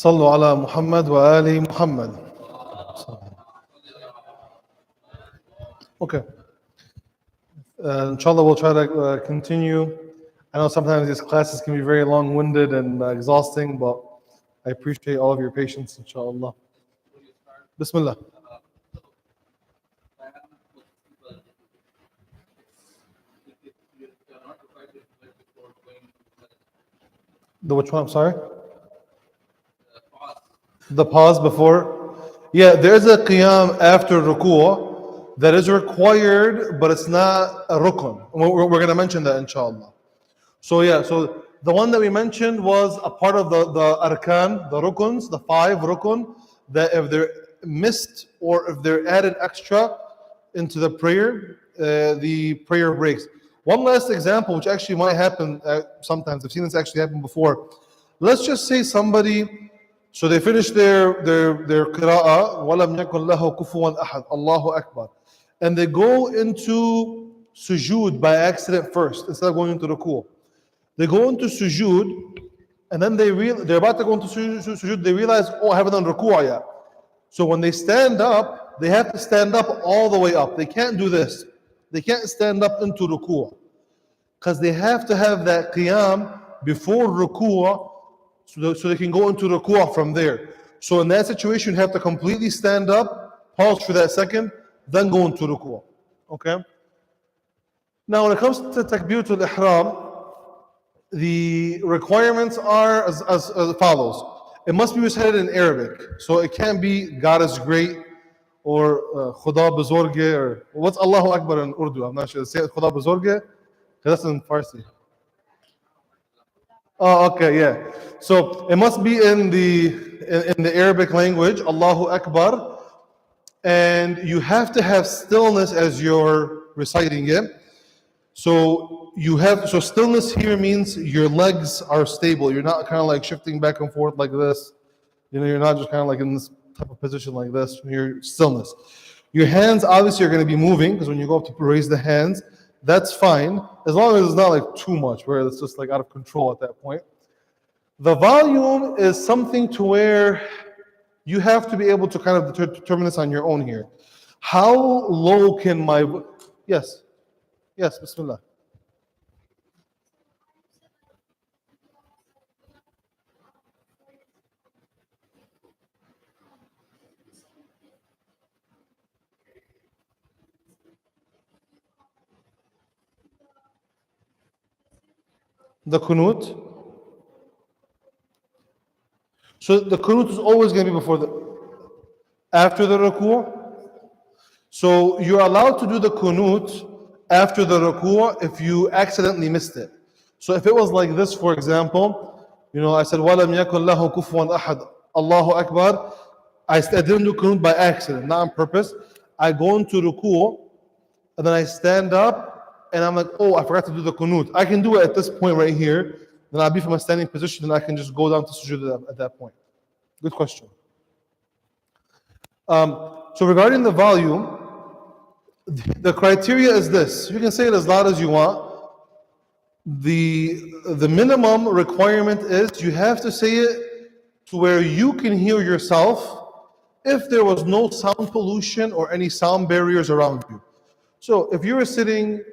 صلوا على محمد وآل محمد. Okay. Inshallah, we'll try to continue. I know sometimes these classes can be very long-winded and exhausting, but I appreciate all of your patience, inshallah. Bismillah. The which one? I'm sorry? The pause before? Yeah, there's a qiyam after ruku' that is required, but it's not a rukun. We're going to mention that, inshallah. So yeah, so the one that we mentioned was a part of the arkan, the rukuns, the 5 rukun, that if they're missed or if they're added extra into the prayer breaks. One last example, which actually might happen sometimes. I've seen this actually happen before. Let's just say somebody, so they finish their qira'ah, وَلَمْ يَكُنْ لَهُ كُفُوًا أَحَدٌ, Allahu Akbar. And they go into sujood by accident first, instead of going into ruku'. They go into sujood, and then they're about to go into sujood, they realize, oh, I haven't done ruku' yet. So when they stand up, they have to stand up all the way up. They can't do this. They can't stand up into ruku', because they have to have that qiyam before ruku', so they can go into ruku' from there. So in that situation, you have to completely stand up, pause for that second, then go into ruku'. Okay? Now when it comes to takbiratul ihram, the requirements are as follows. It must be recited in Arabic. So it can't be God is great or Khuda Buzorge, or what's Allahu Akbar in Urdu? I'm not sure. Say Khuda Buzorge? That's in Farsi. Oh, okay, yeah. So it must be in the Arabic language, Allahu Akbar, and you have to have stillness as you're reciting it. So stillness here means your legs are stable. You're not kind of like shifting back and forth like this. You know, you're not just kind of like in this type of position like this. Your stillness. Your hands obviously are going to be moving, because when you go up to raise the hands, that's fine, as long as it's not like too much where it's just like out of control at that point. The volume is something to where you have to be able to kind of determine this on your own here. How low can my... Yes, Bismillah. The kunut. So the kunut is always going to be after the ruku'. So you're allowed to do the kunut after the ruku' if you accidentally missed it. So if it was like this, for example, I said وَلَمْ يَكُنْ لَهُ كُفُوًا أَحَدٌ, Allahu Akbar. I didn't do kunut by accident, not on purpose. I go into ruku' and then I stand up and I'm like, oh, I forgot to do the kunut. I can do it at this point right here. Then I'll be from a standing position and I can just go down to sujood at that point. Good question. So regarding the volume, the criteria is this. You can say it as loud as you want. The minimum requirement is you have to say it to where you can hear yourself if there was no sound pollution or any sound barriers around you. So if you were sitting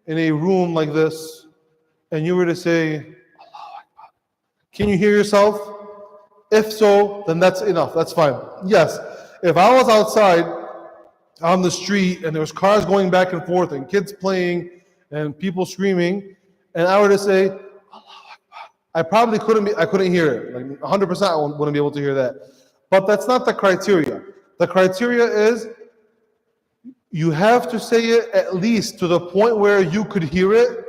in a room like this and you were to say, Allahu Akbar, can you hear yourself? If so, then that's enough. That's fine. Yes, if I was outside on the street and there was cars going back and forth and kids playing and people screaming, and I were to say, Allahu Akbar, I probably couldn't hear it. Like 100% I wouldn't be able to hear that. But that's not the criteria. The criteria is you have to say it at least to the point where you could hear it.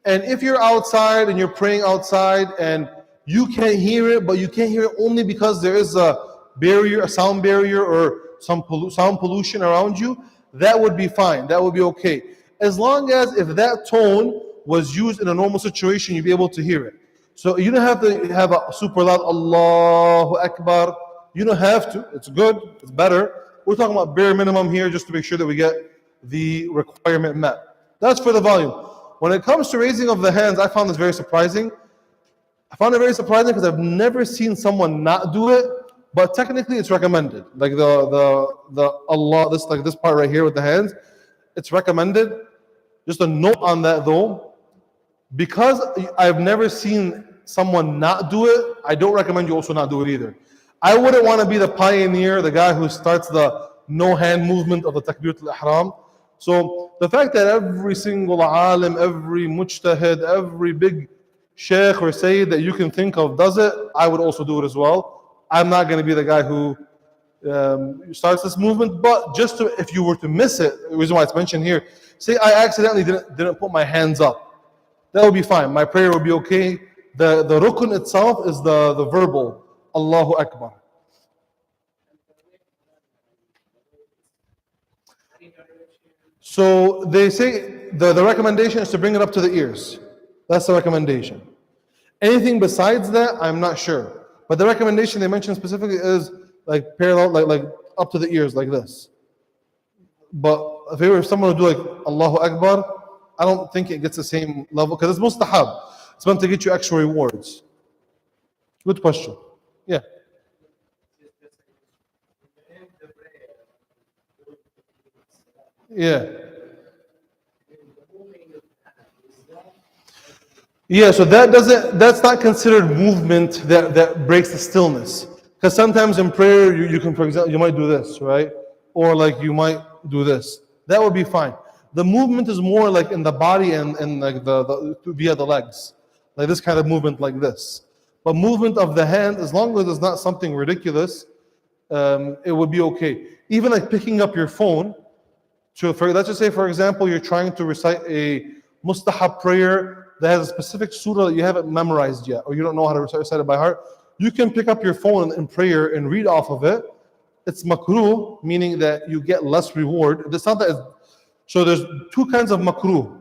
And if you're outside and you're praying outside and you can't hear it, but you can't hear it only because there is a barrier, a sound barrier, or some sound pollution around you, that would be fine. That would be okay. As long as if that tone was used in a normal situation, you'd be able to hear it. So you don't have to have a super loud Allahu Akbar. You don't have to. It's good. It's better. We're talking about bare minimum here just to make sure that we get the requirement met. That's for the volume. When it comes to raising of the hands, I found this very surprising. I found it very surprising because I've never seen someone not do it, but technically it's recommended. Like the Allah, this part right here with the hands, it's recommended. Just a note on that though, because I've never seen someone not do it, I don't recommend you also not do it either. I wouldn't want to be the pioneer, the guy who starts the no hand movement of the Takbiratul Ihram. So the fact that every single alim, every mujtahid, every big sheikh or sayyid that you can think of does it, I would also do it as well. I'm not going to be the guy who starts this movement, but just to, if you were to miss it, the reason why it's mentioned here, say I accidentally didn't put my hands up, that would be fine. My prayer would be okay. The rukun itself is the verbal, Allahu Akbar. So they say the recommendation is to bring it up to the ears. That's the recommendation. Anything besides that, I'm not sure. But the recommendation they mentioned specifically is like parallel, like up to the ears, like this. But if someone would do like Allahu Akbar, I don't think it gets the same level because it's mustahab. It's meant to get you extra rewards. Good question. Yeah. Yeah. Yeah, so that's not considered movement that breaks the stillness. Because sometimes in prayer you can, for example, you might do this, right? Or like you might do this. That would be fine. The movement is more like in the body and like the via the legs. Like this kind of movement like this. But movement of the hand, as long as it's not something ridiculous, it would be okay. Even like picking up your phone, let's just say, for example, you're trying to recite a mustahab prayer that has a specific surah that you haven't memorized yet, or you don't know how to recite it by heart. You can pick up your phone in prayer and read off of it. It's makruh, meaning that you get less reward. It's not that so there's two kinds of makruh.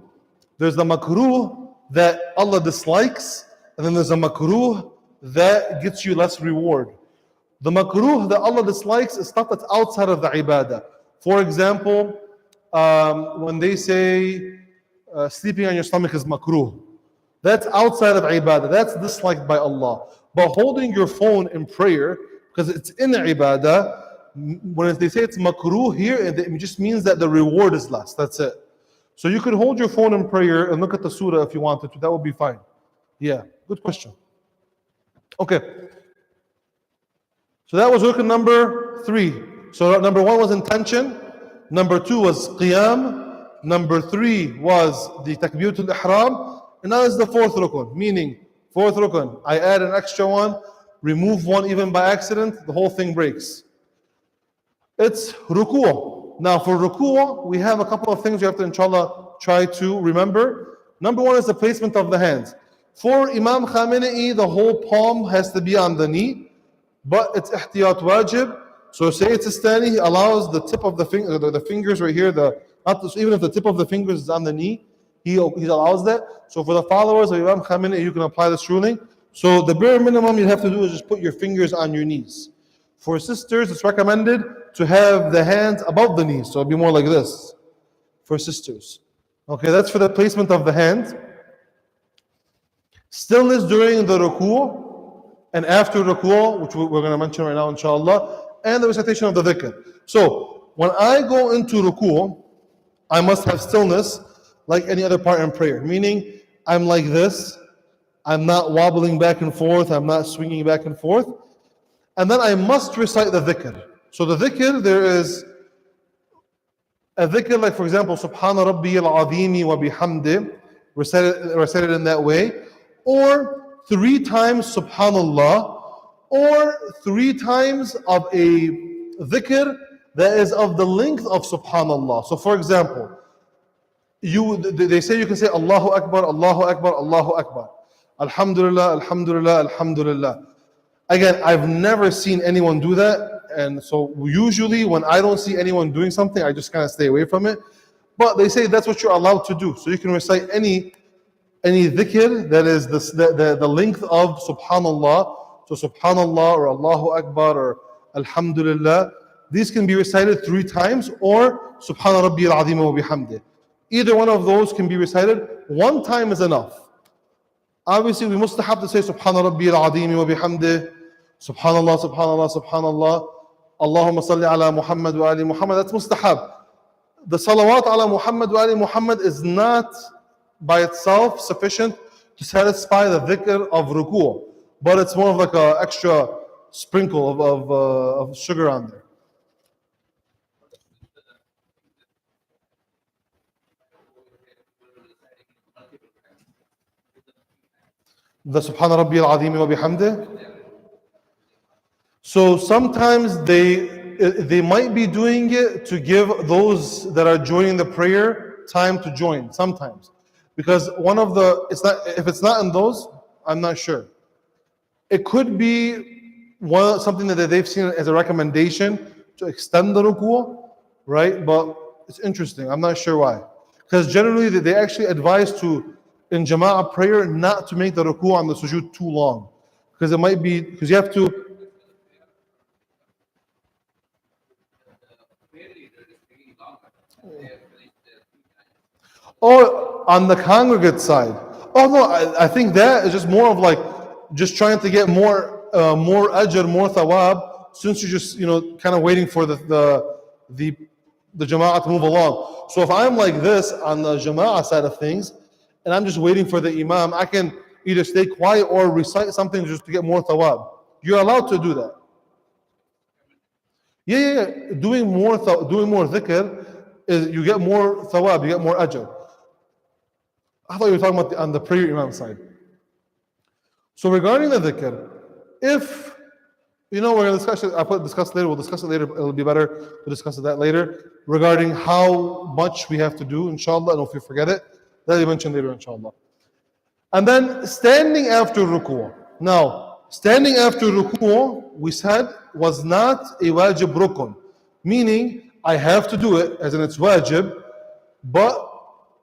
There's the makruh that Allah dislikes, and then there's a makruh that gets you less reward. The makruh that Allah dislikes is stuff that's outside of the ibadah. For example, when they say sleeping on your stomach is makruh, that's outside of ibadah. That's disliked by Allah. But holding your phone in prayer, because it's in ibadah, when they say it's makruh here, it just means that the reward is less. That's it. So you could hold your phone in prayer and look at the surah if you wanted to. That would be fine. Yeah, good question. Okay. So that was rukn number 3. So number 1 was intention. Number 2 was qiyam. Number 3 was the takbiratul ihram. And now is the 4th rukn, meaning 4th rukn, I add an extra one, remove one even by accident, the whole thing breaks. It's ruku'. Now for ruku', we have a couple of things you have to inshallah try to remember. Number 1 is the placement of the hands. For Imam Khamenei, the whole palm has to be on the knee, but it's ihtiyat wajib. So say it's istani, he allows the tip of the finger, the fingers right here, even if the tip of the fingers is on the knee, he allows that. So for the followers of Imam Khamenei, you can apply this ruling. So the bare minimum you have to do is just put your fingers on your knees. For sisters, it's recommended to have the hands above the knees. So it'll be more like this for sisters. Okay, that's for the placement of the hands. Stillness during the ruku' and after ruku', which we're going to mention right now, inshallah, and the recitation of the dhikr. So when I go into ruku', I must have stillness like any other part in prayer, meaning I'm like this, I'm not wobbling back and forth, I'm not swinging back and forth, and then I must recite the dhikr. So the dhikr, there is a dhikr like, for example, Subhana Rabbi al-Azimi wa bihamdi, recited in that way, or 3 times Subhanallah, or 3 times of a dhikr that is of the length of Subhanallah. So for example, they say you can say Allahu Akbar, Allahu Akbar, Allahu Akbar. Alhamdulillah, Alhamdulillah, Alhamdulillah. Again, I've never seen anyone do that. And so usually when I don't see anyone doing something, I just kind of stay away from it. But they say that's what you're allowed to do. So you can recite any dhikr that is the length of Subhanallah. So Subhanallah or Allahu Akbar or Alhamdulillah. These can be recited 3 times, or Subhana Rabbi al-Azim wa bihamdi. Either one of those can be recited. 1 time is enough. Obviously, we must have to say Subhana Rabbi al-Azim wa bihamdih, Subhanallah, Subhanallah, Subhanallah, Allahumma salli ala Muhammad wa ali Muhammad. That's mustahab. The salawat ala Muhammad wa ali Muhammad is not by itself sufficient to satisfy the dhikr of ruku', but it's more of like an extra sprinkle of sugar on there. The Subhana Rabbi al-Azim wa bihamdih. So sometimes they might be doing it to give those that are joining the prayer time to join. Sometimes, because one of the if it's not in those, I'm not sure. It could be something that they've seen as a recommendation to extend the ruku', right? But it's interesting. I'm not sure why. Because generally they actually advise to, in jama'ah prayer, not to make the ruku' on the sujood too long. Because it might be, because you have to. Oh, on the congregate side. Oh no, I think that is just more of like, just trying to get more ajr, more thawab, since you're just, kind of waiting for the jama'ah to move along. So if I'm like this on the jama'ah side of things, and I'm just waiting for the imam, I can either stay quiet or recite something just to get more thawab. You're allowed to do that. Yeah. Doing more dhikr is you get more thawab, you get more ajr. I thought you were talking about on the prayer imam side. So regarding the dhikr, if we're going to discuss it, discuss later. We'll discuss it later. It'll be better to discuss that later regarding how much we have to do, inshallah, and if you forget it, that'll be mentioned later, inshallah. And then standing after ruku'. Now, standing after ruku', we said, was not a wajib rukun, meaning I have to do it, as in it's wajib, but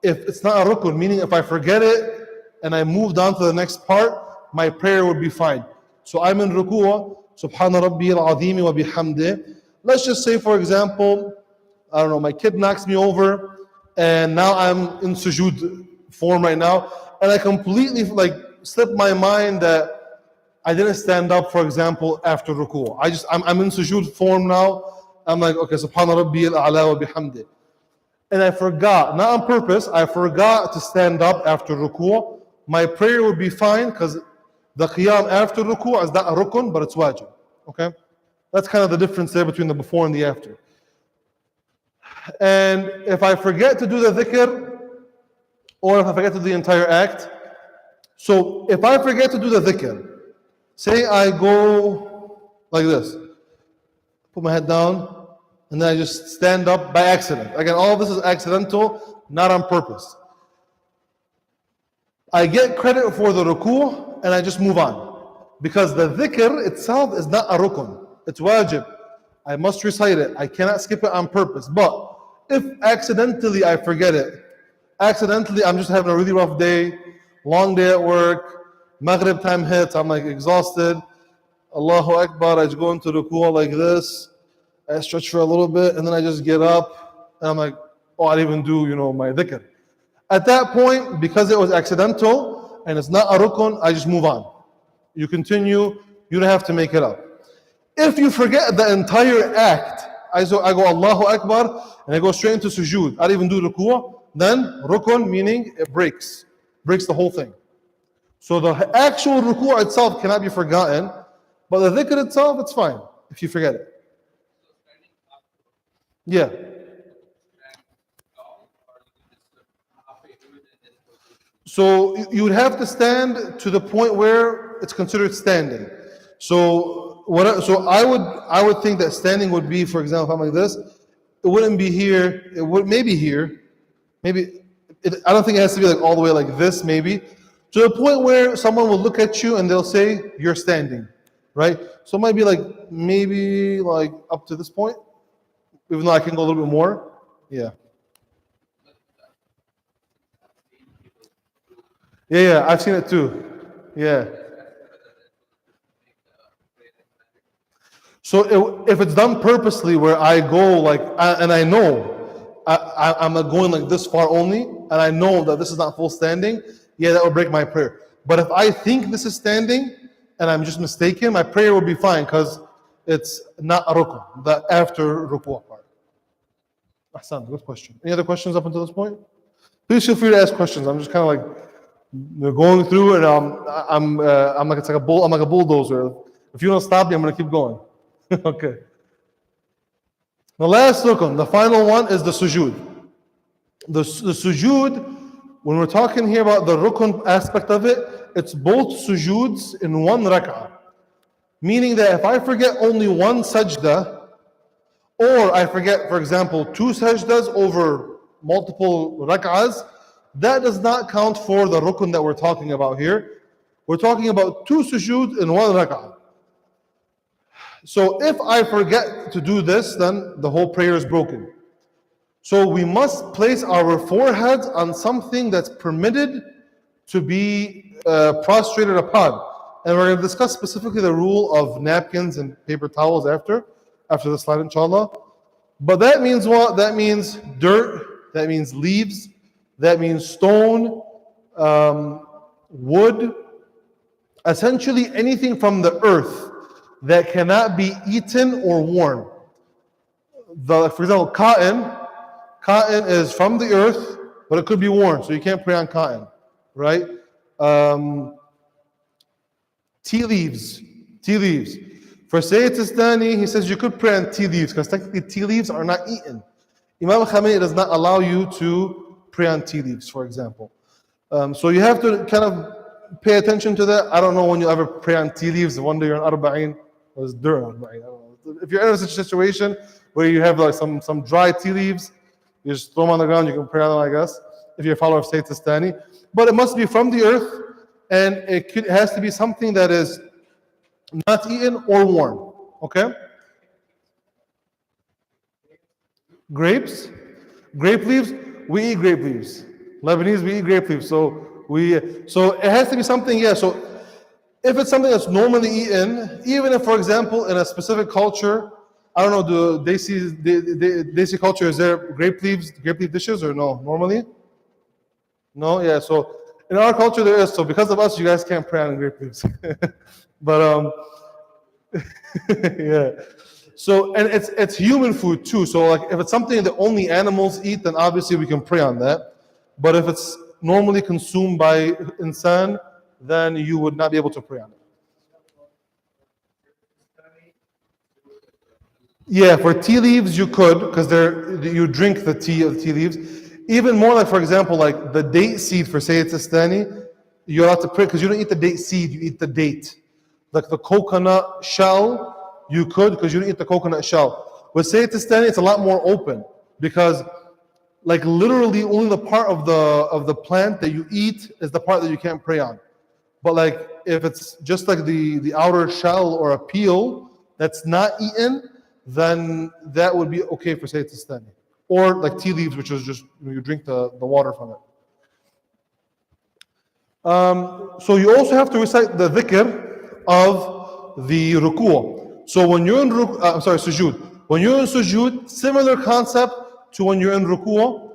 if it's not a rukun, meaning if I forget it and I moved on to the next part, my prayer would be fine. So I'm in ruku', Subhana Rabbi al-Azim wa bihamdih. Let's just say, for example, I don't know, my kid knocks me over, and now I'm in sujood form right now, and I completely slipped my mind that I didn't stand up, for example, after ruku'. I'm in sujood form now. I'm like, okay, Subhana Rabbi al-A'la wa bihamdih. And I forgot, not on purpose, I forgot to stand up after ruku'. My prayer would be fine because the qiyam after ruku' is not a rukun, but it's wajib. Okay? That's kind of the difference there between the before and the after. And if I forget to do the dhikr, or if I forget to do the entire act, so if I forget to do the dhikr, say I go like this, put my head down, and then I just stand up by accident. Again, all of this is accidental, not on purpose. I get credit for the ruku' and I just move on. Because the dhikr itself is not a rukun. It's wajib. I must recite it. I cannot skip it on purpose. But if accidentally I forget it, accidentally I'm just having a really rough day, long day at work, Maghrib time hits, I'm exhausted, Allahu Akbar, I just go into ruku' like this, I stretch for a little bit, and then I just get up, and I'm like, oh, I didn't even do, my dhikr. At that point, because it was accidental, and it's not a rukun, I just move on. You continue, you don't have to make it up. If you forget the entire act, I go Allahu Akbar, and I go straight into sujood, I don't even do ruku', then rukun, meaning it breaks the whole thing. So the actual ruku' itself cannot be forgotten, but the dhikr itself, it's fine if you forget it. Yeah. So you would have to stand to the point where it's considered standing. So I would think that standing would be, for example, if I'm like this, it wouldn't be here. It would maybe here, maybe. I don't think it has to be all the way like this. Maybe to the point where someone will look at you and they'll say you're standing, right? So it might be maybe up to this point. Even though I can go a little bit more, yeah. Yeah, I've seen it too. Yeah. So if it's done purposely, where I go and I know I'm not going this far only, and I know that this is not full standing, yeah, that will break my prayer. But if I think this is standing and I'm just mistaken, my prayer will be fine because it's not a rukun, the after ruku' part. Ahsan, good question. Any other questions up until this point? Please feel free to ask questions. I'm just kind of like going through and I'm like it's like a bull. I'm like a bulldozer. If you don't stop me, I'm gonna keep going. Okay. The last rukun, the final one, is the sujood. The sujood, when we're talking here about the rukun aspect of it, it's both sujoods in one rak'ah. Meaning that if I forget only one sajda, or I forget, for example, two sajdas over multiple rak'ahs, that does not count for the rukun that we're talking about here. We're talking about two sujood in one rak'ah. So if I forget to do this, then the whole prayer is broken. So we must place our foreheads on something that's permitted to be prostrated upon. And we're going to discuss specifically the rule of napkins and paper towels after the slide, inshallah. But that means what? That means dirt, that means leaves, that means stone, wood, essentially anything from the earth that cannot be eaten or worn. For example, cotton is from the earth, but it could be worn, so you can't pray on cotton, right? Tea leaves. For Sayyid Sistani, he says you could pray on tea leaves, because technically tea leaves are not eaten. Imam Khamenei does not allow you to pray on tea leaves, for example. So you have to kind of pay attention to that. I don't know when you ever pray on tea leaves. One day you're on Arba'in, or it's during Arba'in, I don't know. If you're in such a situation where you have like some dry tea leaves, you just throw them on the ground, you can pray on them, I guess, if you're a follower of Sayyid Sistani. But it must be from the earth, and it has to be something that is not eaten or worn. Okay? Grapes? Grape leaves? We eat grape leaves. Lebanese, we eat grape leaves. So it has to be something, yeah. So if it's something that's normally eaten, even if, for example, in a specific culture, I don't know, the Desi culture, is there grape leaf dishes or no? Normally? No? Yeah, so in our culture there is. So because of us, you guys can't pray on grape leaves. But, yeah. So, and it's human food too. So like if it's something that only animals eat, then obviously we can pray on that. But if it's normally consumed by insan, then you would not be able to pray on it. Yeah, for tea leaves you could, because you drink the tea of the tea leaves. Even more like, for example, like the date seed for Sayyid Sistani, you're allowed to pray, because you don't eat the date seed, you eat the date. Like the coconut shell, you could, because you don't eat the coconut shell. With Sayyid Sistani, it's a lot more open, because like literally only the part of the plant that you eat is the part that you can't pray on. But like if it's just like the outer shell or a peel that's not eaten, then that would be okay for Sayyid Sistani. Or like tea leaves, which is just you drink the water from it. So you also have to recite the dhikr of the ruku'. So when you're in sujood. When you're in sujood, similar concept to when you're in ruku',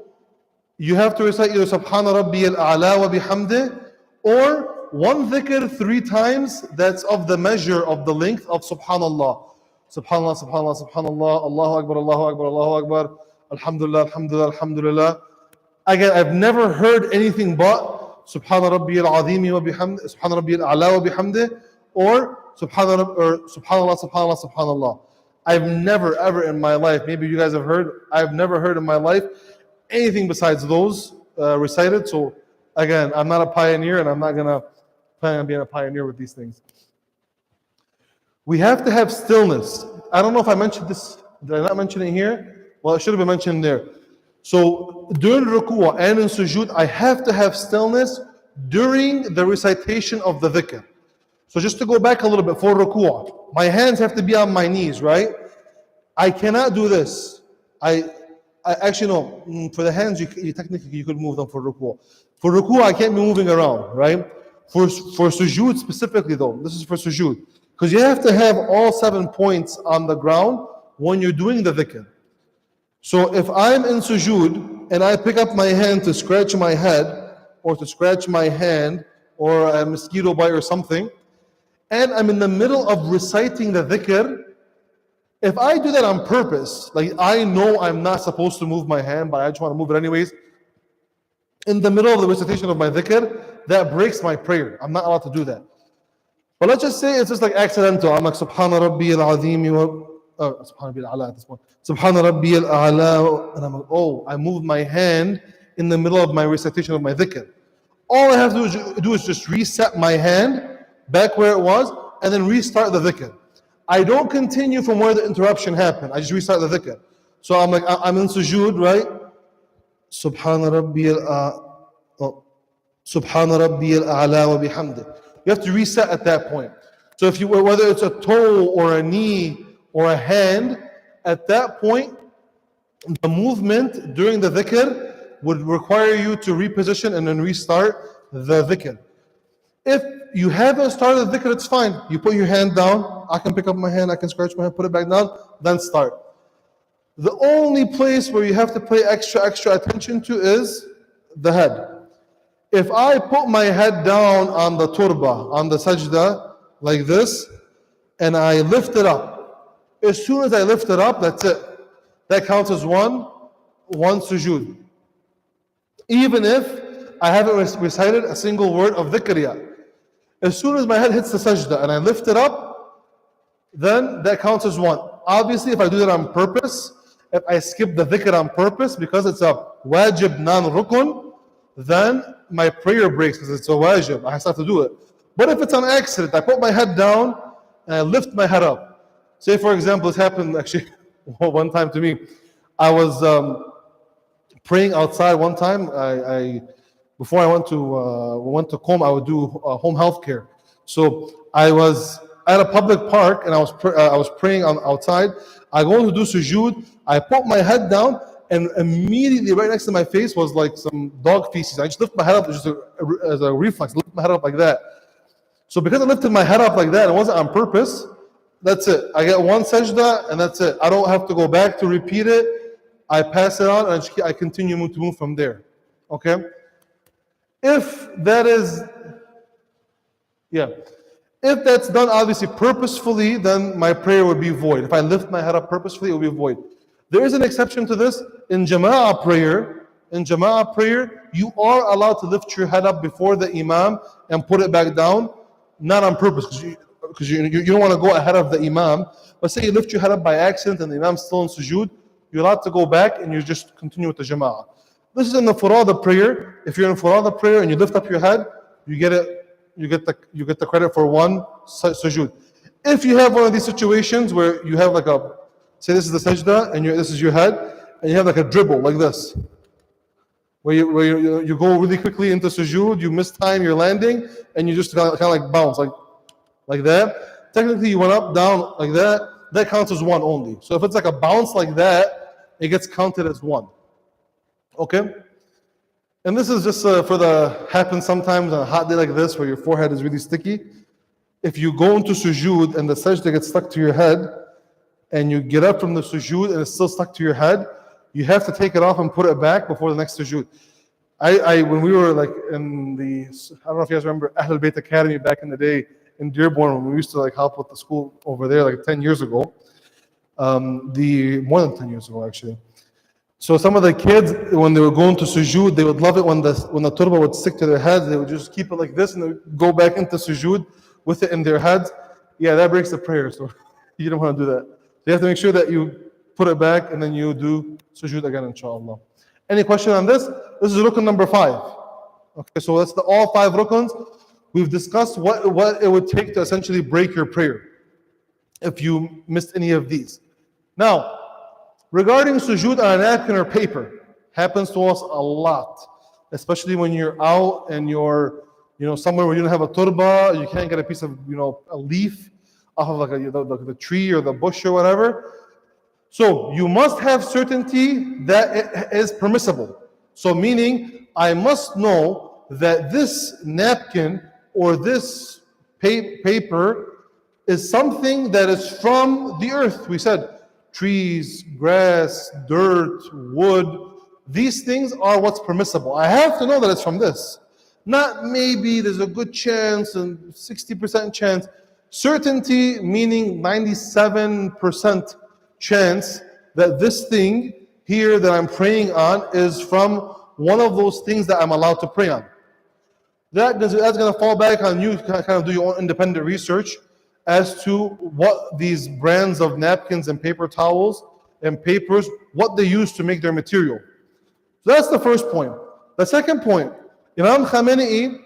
you have to recite either Subhana Rabbi al-A'la wa bihamdih, or one dhikr 3 times that's of the measure of the length of Subhanallah. Subhanallah, Subhanallah, Subhanallah, Allahu Akbar, Allahu Akbar, Allahu Akbar, Alhamdulillah, Alhamdulillah, Alhamdulillah. Again, I've never heard anything but Subhana Rabbi al-Azimi wa bihamdih, Subhana Rabbi al-A'la wa bihamdih, or Subhanallah, Subhanallah, Subhanallah. I've never ever in my life, maybe you guys have heard, I've never heard in my life anything besides those recited. So again, I'm not a pioneer, and I'm not going to plan on being a pioneer with these things. We have to have stillness. I don't know if I mentioned this. Did I not mention it here? Well, it should have been mentioned there. So during ruku' and in sujood, I have to have stillness during the recitation of the dhikr. So just to go back a little bit, for ruku', my hands have to be on my knees, right? I cannot do this. I actually no. For the hands, you technically you could move them for ruku'. For ruku', I can't be moving around, right? For sujood specifically though, this is for sujood. Because you have to have all 7 points on the ground when you're doing the dhikr. So if I'm in sujood and I pick up my hand to scratch my head or to scratch my hand or a mosquito bite or something, and I'm in the middle of reciting the dhikr, if I do that on purpose, like I know I'm not supposed to move my hand, but I just want to move it anyways, in the middle of the recitation of my dhikr, that breaks my prayer. I'm not allowed to do that. But let's just say it's just like accidental. I'm like, Subhana Rabbi al-Azim wa Subhana Rabbi al-Ala at this point. Subhana Rabbi al-Ala, and I'm like, oh, I moved my hand in the middle of my recitation of my dhikr. All I have to do is just reset my hand back where it was, and then restart the dhikr. I don't continue from where the interruption happened. I just restart the dhikr. So I'm like, I'm in sujood, right? Subhana Rabbi al-A'la wa bihamdi. You have to reset at that point. So if you, whether it's a toe or a knee or a hand, at that point, the movement during the dhikr would require you to reposition and then restart the dhikr. If you haven't started the dhikr, it's fine. You put your hand down. I can pick up my hand, I can scratch my hand, put it back down, then start. The only place where you have to pay extra attention to is the head. If I put my head down on the turba, on the sajda, like this, and I lift it up, as soon as I lift it up, that's it. That counts as one sujood. Even if I haven't recited a single word of dhikr yet. As soon as my head hits the sajda and I lift it up, then that counts as one. Obviously, if I do that on purpose, if I skip the dhikr on purpose because it's a wajib non-rukun, then my prayer breaks because it's a wajib. I have to do it. But if it's an accident, I put my head down and I lift my head up. Say, for example, this happened actually one time to me. I was praying outside one time. Before I went to Qom, I would do home health care. So I was at a public park and I was praying outside. I go to do sujood. I put my head down, and immediately right next to my face was like some dog feces. I just lift my head up just as a reflex, lift my head up like that. So because I lifted my head up like that, it wasn't on purpose, that's it. I get one sajda and that's it. I don't have to go back to repeat it. I pass it on and I continue to move from there. Okay? If that's done obviously purposefully, then my prayer would be void. If I lift my head up purposefully, it will be void. There is an exception to this. In Jama'ah prayer, you are allowed to lift your head up before the Imam and put it back down, not on purpose, because you don't want to go ahead of the Imam. But say you lift your head up by accident and the Imam's still in sujood, you're allowed to go back and you just continue with the Jama'ah. This is in the Furada prayer. If you're in Furada prayer and you lift up your head, you get the credit for one sujood. If you have one of these situations where you have like say this is the sajda and this is your head, and you have like a dribble like this, where you go really quickly into sujood, you mistime your landing, and you just kind of like bounce like that. Technically, you went up, down like that. That counts as one only. So if it's like a bounce like that, it gets counted as one. Okay? And this is just happens sometimes on a hot day like this where your forehead is really sticky. If you go into sujood and the sajda gets stuck to your head, and you get up from the sujood and it's still stuck to your head, you have to take it off and put it back before the next sujood. When we were like in I don't know if you guys remember Ahlebaith Academy back in the day in Dearborn, when we used to like help with the school over there like 10 years ago, more than 10 years ago actually. So some of the kids, when they were going to sujood, they would love it when the turba would stick to their heads. They would just keep it like this and they would go back into sujood with it in their heads. Yeah, that breaks the prayer, so you don't want to do that. So you have to make sure that you put it back and then you do sujood again, inshallah. Any question on this? This is rukun number 5. Okay, so that's all 5 rukuns. We've discussed what it would take to essentially break your prayer if you missed any of these. Now, regarding sujood on a napkin or paper, happens to us a lot, especially when you're out and you're somewhere where you don't have a turba, you can't get a piece of a leaf off of like the tree or the bush or whatever. So you must have certainty that it is permissible. So meaning, I must know that this napkin or this paper is something that is from the earth. We said trees, grass, dirt, wood. These things are what's permissible. I have to know that it's from this. Not maybe, there's a good chance and 60% chance. Certainty meaning 97% chance that this thing here that I'm praying on is from one of those things that I'm allowed to pray on. That's going to fall back on you to kind of do your own independent research as to what these brands of napkins and paper towels and papers, what they use to make their material. So that's the first point. The second point, Imam Khamenei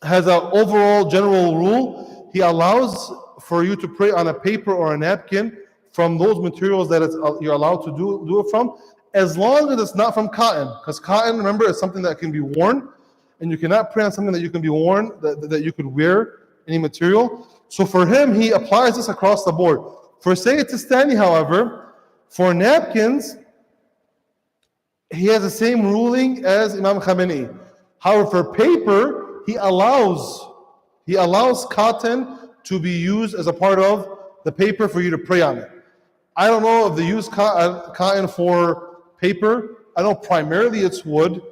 has an overall general rule. He allows for you to pray on a paper or a napkin from those materials that you're allowed to do it from, as long as it's not from cotton. Because cotton, remember, is something that can be worn, and you cannot pray on something that you can be worn, that you could wear, any material. So for him, he applies this across the board. For Sayyid Sistani, however, for napkins, he has the same ruling as Imam Khamenei. However, for paper, he allows cotton to be used as a part of the paper for you to pray on it. I don't know if they use cotton for paper. I know primarily it's wood.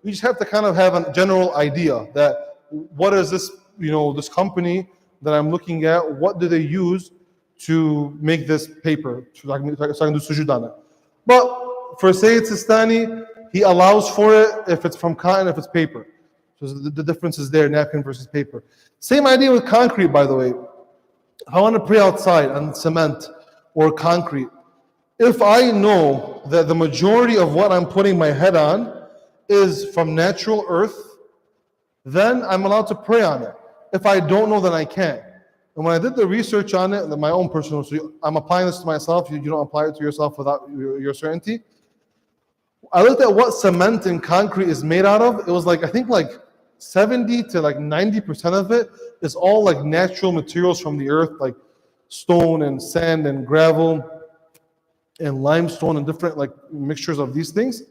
We just have to kind of have a general idea that what is this, this company that I'm looking at, what do they use to make this paper so I can do sujood on it. But for Sayyid Sistani, he allows for it if it's from cotton, if it's paper. So the difference is there, napkin versus paper. Same idea with concrete, by the way. If I want to pray outside on cement or concrete, if I know that the majority of what I'm putting my head on is from natural earth, then I'm allowed to pray on it. If I don't know, then I can't. And when I did the research on it, my own personal, so I'm applying this to myself, you don't apply it to yourself without your certainty. I looked at what cement and concrete is made out of. It was I think 70 to 90% of it is all natural materials from the earth, like stone and sand and gravel and limestone and different mixtures of these things.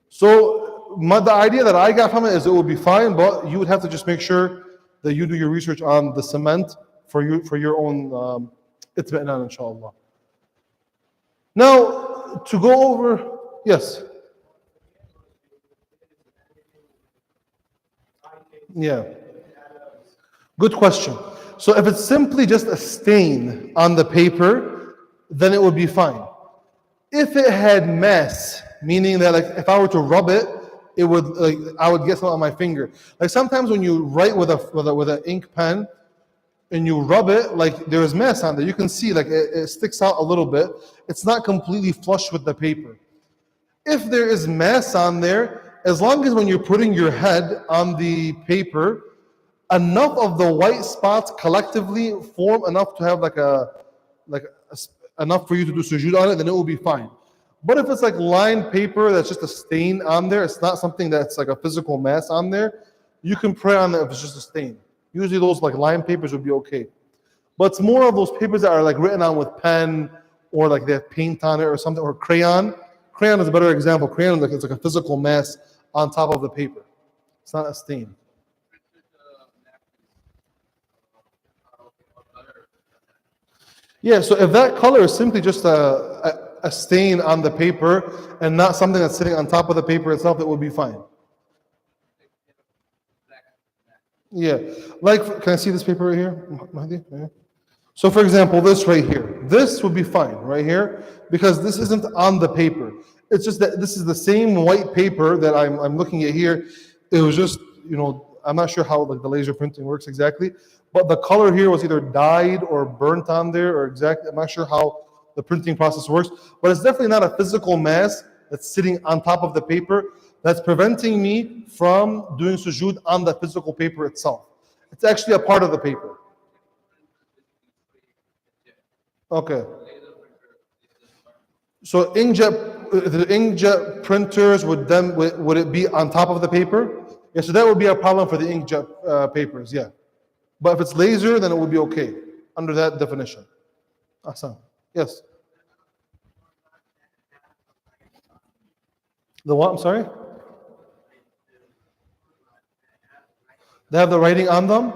So the idea that I got from it is it would be fine, but you would have to just make sure that you do your research on the cement for your own itmi'nan, inshallah. Now, to go over, yes. Yeah. Good question. So if it's simply just a stain on the paper, then it would be fine. If it had mess, meaning that if I were to rub it, it would I would get some on my finger. Sometimes when you write with an ink pen and you rub it, there's mess on there. You can see it sticks out a little bit. It's not completely flush with the paper. If there is mess on there, as long as when you're putting your head on the paper, enough of the white spots collectively form enough to have enough for you to do sujood on it, then it will be fine. But if it's lined paper that's just a stain on there, it's not something that's a physical mass on there, you can pray on it if it's just a stain. Usually those lined papers would be okay. But it's more of those papers that are written on with pen or they have paint on it or something, or crayon. Crayon is a better example. Crayon is it's a physical mass on top of the paper. It's not a stain. Yeah, so if that color is simply just a stain on the paper and not something that's sitting on top of the paper itself, it would be fine. Yeah, can I see this paper right here, Mahdi? Yeah. So for example, this right here, this would be fine right here because this isn't on the paper. It's just that this is the same white paper that I'm looking at here. It was just, I'm not sure how the laser printing works exactly, but the color here was either dyed or burnt on there or exactly, I'm not sure how the printing process works, but it's definitely not a physical mass that's sitting on top of the paper that's preventing me from doing sujood on the physical paper itself. It's actually a part of the paper. Okay. So the inkjet printers would it be on top of the paper? Yeah, so that would be a problem for the inkjet papers, yeah. But if it's laser, then it would be okay under that definition. Ahsan. Yes. The what? I'm sorry? They have the writing on them?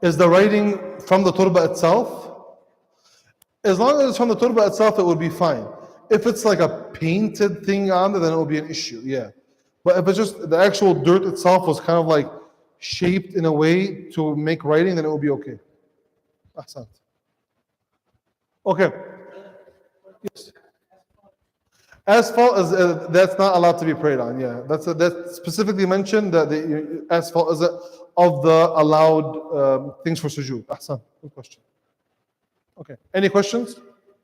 Is the writing from the turba itself? As long as it's from the turba itself, it would be fine. If it's a painted thing on there, then it will be an issue, yeah. But if it's just the actual dirt itself was kind of shaped in a way to make writing, then it will be okay. Ahsan. Okay. Yes. Asphalt is that's not allowed to be prayed on. Yeah, that's specifically mentioned that the asphalt is of the allowed things for sujood. Ahsan. Good question. Okay. Any questions?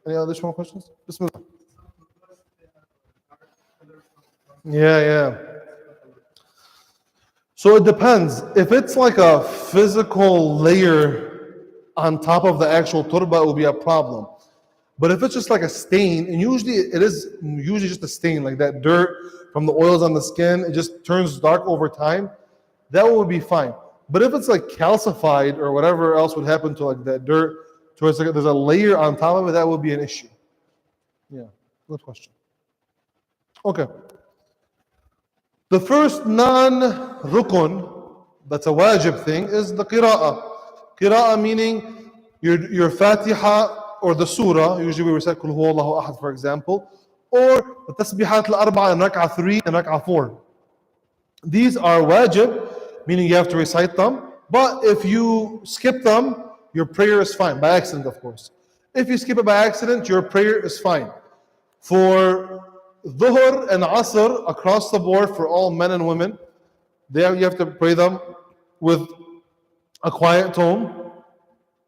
Any additional questions? Bismillah. Yeah. So it depends. If it's like a physical layer on top of the actual turba, it will be a problem. But if it's just like a stain, and usually it is usually just a stain, like that dirt from the oils on the skin, it just turns dark over time, that would be fine. But if it's like calcified or whatever else would happen to like that dirt, to where it's like there's a layer on top of it, that would be an issue. Yeah, good question. Okay. The first non-rukun, that's a wajib thing, is the qira'ah. Qira'ah meaning your Fatiha or the surah, usually we recite Qul Huwallahu Ahad, for example, or the tasbihat al-arba'a in rak'ah 3 and rak'ah 4. These are wajib, meaning you have to recite them, but if you skip them, your prayer is fine, by accident of course. If you skip it by accident, your prayer is fine. For Dhuhr and Asr, across the board for all men and women, there you have to pray them with a quiet tone,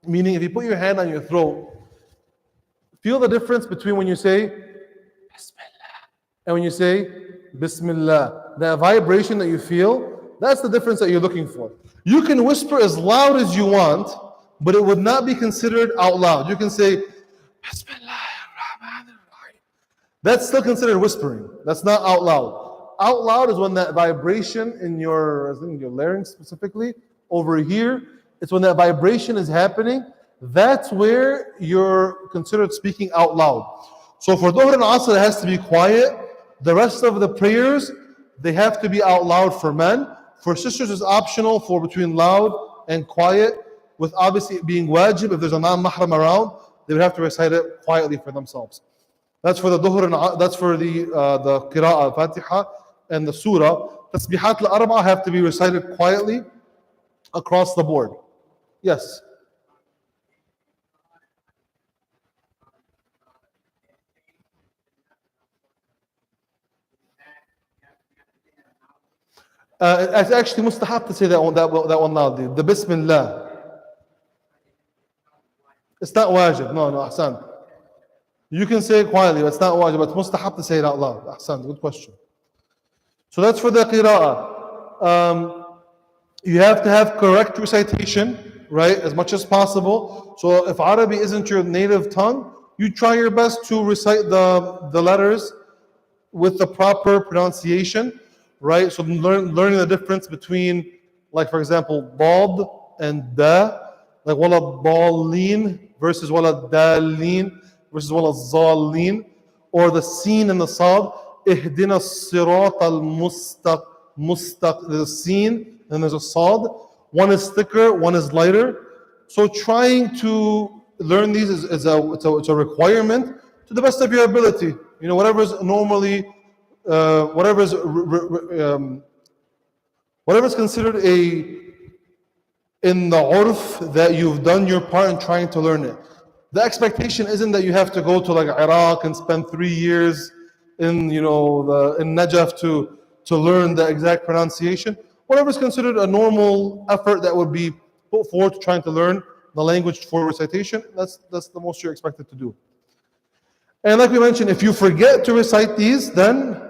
meaning if you put your hand on your throat, feel the difference between when you say Bismillah and when you say Bismillah. That vibration that you feel, that's the difference that you're looking for. You can whisper as loud as you want, but it would not be considered out loud. You can say Bismillah. That's still considered whispering. That's not out loud. Out loud is when that vibration in your larynx specifically, over here, it's when that vibration is happening. That's where you're considered speaking out loud. So for Dhuhr and Asr, it has to be quiet. The rest of the prayers, they have to be out loud for men. For sisters, it's optional for between loud and quiet, with obviously it being wajib. If there's a non-mahram around, they would have to recite it quietly for themselves. That's for the Dhuhr and that's for the Qira'ah, Fatiha, and the Surah. Tasbihat al-arba'a have to be recited quietly across the board. Yes. It's actually mustahab to say that one loudly. The Bismillah. It's not wajib. No, ahsan. You can say it quietly, but it's not wajib. But it's mustahab to say it out loud. Ahsan, good question. So that's for the qira'ah. You have to have correct recitation, right, as much as possible. So if Arabic isn't your native tongue, you try your best to recite the letters with the proper pronunciation, right? So learning the difference between, like for example, bald and da, like wala dallin versus wala dalin versus wala zallin, or the sin and the sad, ihdina sirat al-mustaq, there's a sin and there's a sad. One is thicker, one is lighter. So trying to learn these is a requirement to the best of your ability. You know, whatever's normally, whatever's considered in the urf that you've done your part in trying to learn it. The expectation isn't that you have to go to like Iraq and spend 3 years in Najaf to learn the exact pronunciation. Whatever's considered a normal effort that would be put forward to trying to learn the language for recitation, that's the most you're expected to do. And like we mentioned, if you forget to recite these, then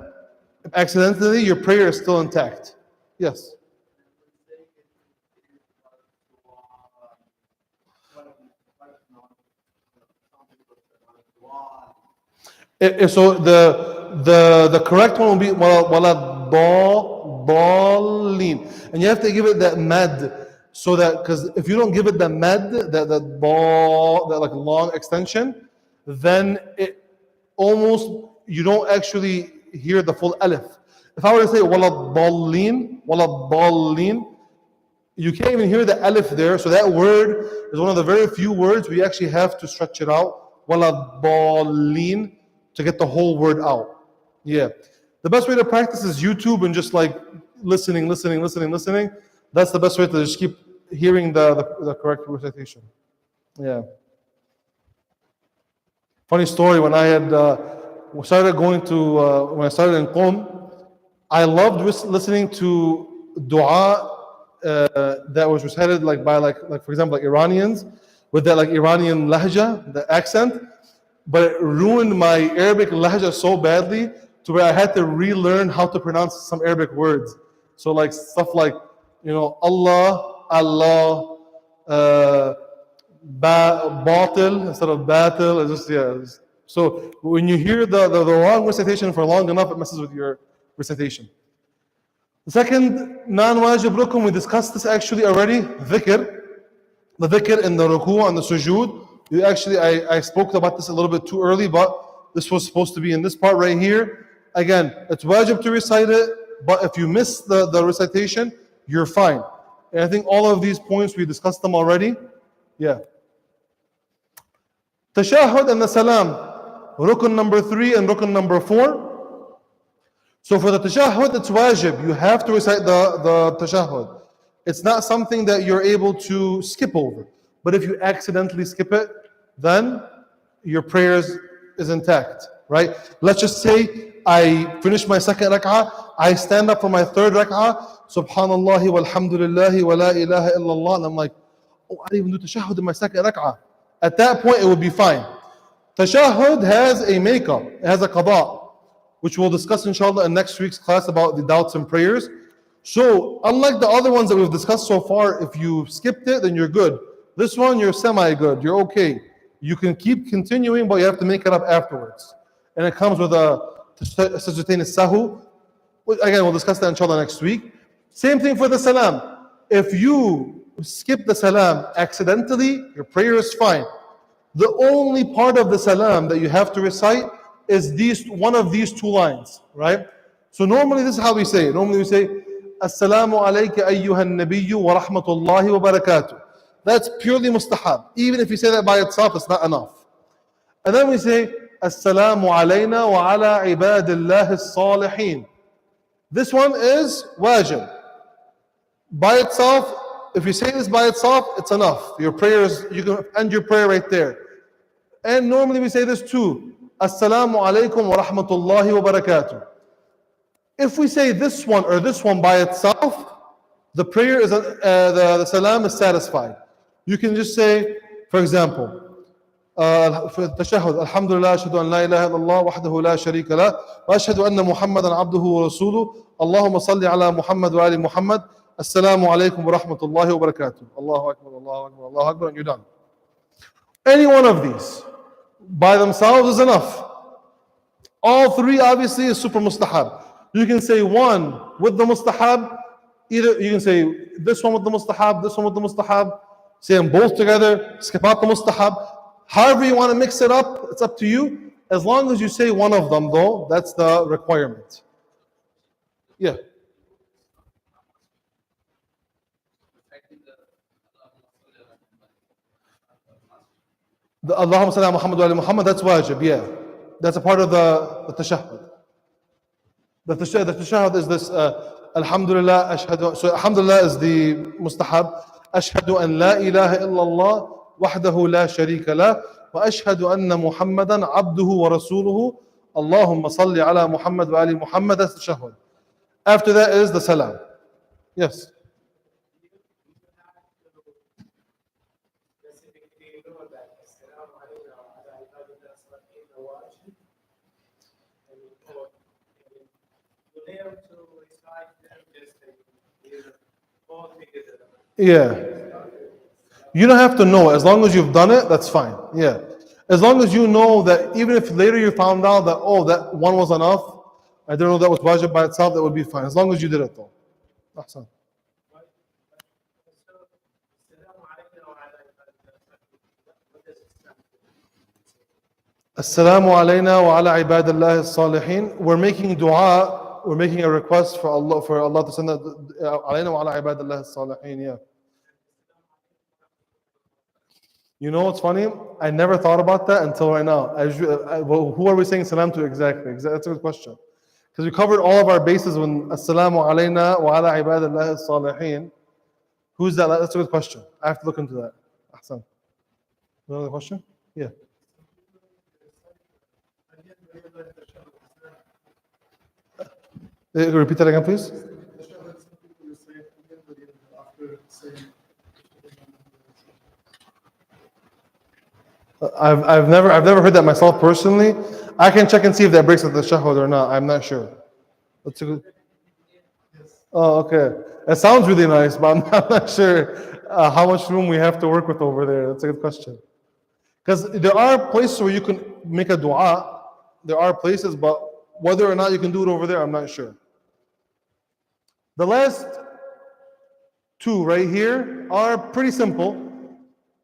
accidentally your prayer is still intact. Yes. So the correct one will be wala dallin, and you have to give it that mad, so that, because if you don't give it the mad, that like long extension, then it almost, you don't actually hear the full alif. If I were to say wala dallin, you can't even hear the alif there. So that word is one of the very few words we actually have to stretch it out, wala dallin, to get the whole word out. Yeah. The best way to practice is YouTube and just like listening. That's the best way to just keep hearing the correct recitation. Yeah. Funny story, when I had started going to, when I started in Qom, I loved listening to dua that was recited like by like for example like Iranians with that like Iranian lahja, the accent, but it ruined my Arabic lahja so badly to where I had to relearn how to pronounce some Arabic words. So like stuff like, you know, Allah, Allah, batil instead of batil. It's just, yeah. So when you hear the wrong recitation for long enough, it messes with your recitation. The second non-wajib rukun, we discussed this actually already, dhikr. The dhikr in the ruku and the sujood. You actually, I spoke about this a little bit too early, but this was supposed to be in this part right here. Again, it's wajib to recite it, but if you miss the recitation, you're fine. And I think all of these points, we discussed them already. Yeah. Tashahhud and the salam, rukun number 3 and rukun number 4. So for the tashahhud, it's wajib. You have to recite the tashahhud. It's not something that you're able to skip over. But if you accidentally skip it, then your prayers is intact, right? Let's just say I finish my second rak'ah, I stand up for my third rak'ah, subhanallah walhamdulillah wa la ilaha illallah, and I'm like, oh, I didn't even do tashahhud in my second rak'ah. At that point, it would be fine. Tashahhud has a makeup, it has a qada, which we'll discuss inshallah in next week's class about the doubts and prayers. So, unlike the other ones that we've discussed so far, if you skipped it, then you're good. This one, you're semi-good, you're okay. You can keep continuing, but you have to make it up afterwards. And it comes with a sajdatain as-sahu. Again, we'll discuss that inshallah next week. Same thing for the salam. If you skip the salam accidentally, your prayer is fine. The only part of the salam that you have to recite is one of these two lines, right? So normally this is how we say it. Normally we say, Assalamu alayka ayyuhan nabiyyu wa rahmatullahi wa barakatuh. That's purely mustahab. Even if you say that by itself, it's not enough. And then we say, Assalamu alayna wa ala ibadillahi as-salihin. This one is wajib. By itself, if you say this by itself, it's enough. Your prayers, you can end your prayer right there. And normally we say this too. Assalamu alaykum wa rahmatullahi wa barakatuh. If we say this one or this one by itself, the prayer is the salam is satisfied. You can just say, for example, for tashahhud, alhamdulillah, ashhadu an la ilaha illallah, wahdahu la sharika lah, wa ashhadu anna Muhammadan abduhu wa rasuluh, Allahumma salli ala Muhammad wa ali Muhammad, assalamu alaykum wa rahmatullahi wa barakatuh. Allahu akbar, Allahu akbar, Allahu akbar, and you're done. Any one of these by themselves is enough. All three obviously is super mustahab. You can say one with the mustahab, either you can say this one with the mustahab, this one with the mustahab, say them both together, skip out the mustahab. However you want to mix it up, it's up to you. As long as you say one of them though, that's the requirement. Yeah. The Allahumma salli ala Muhammad wa ali Muhammad, that's wajib, yeah. That's a part of the tashahhud. The tashahhud is this, alhamdulillah, ashhadu, so alhamdulillah is the mustahab. Ashhadu an la ilaha illallah, wahdahu la sharika lah, wa ashhadu anna Muhammadan abduhu wa rasuluhu, Allahumma salli ala Muhammad wa ali Muhammad, that's tashahhud. After that is the salam. Yes. Yeah. You don't have to know. As long as you've done it, that's fine. Yeah. As long as you know that even if later you found out that, oh, that one was enough, I don't know that was wajib by itself, that would be fine. As long as you did it though. Ahsan. Assalamu alayna wa ala ibadillahi as-salihin. We're making dua, we're making a request for Allah to send that alayna wa ala ibadillahi as-salihin, yeah. You know what's funny? I never thought about that until right now. Well, who are we saying salam to exactly? That's a good question. Because we covered all of our bases when Assalamu alayna wa ala ibadillahi as-salihin. Who's that? That's a good question. I have to look into that. Ahsan. Another question? Yeah. Repeat that again, please. I've never heard that myself personally. I can check and see if that breaks at the shahud or not. I'm not sure. That's a good. Oh, okay. It sounds really nice, but I'm not sure how much room we have to work with over there. That's a good question. Because there are places where you can make a dua. There are places, but whether or not you can do it over there, I'm not sure. The last two right here are pretty simple.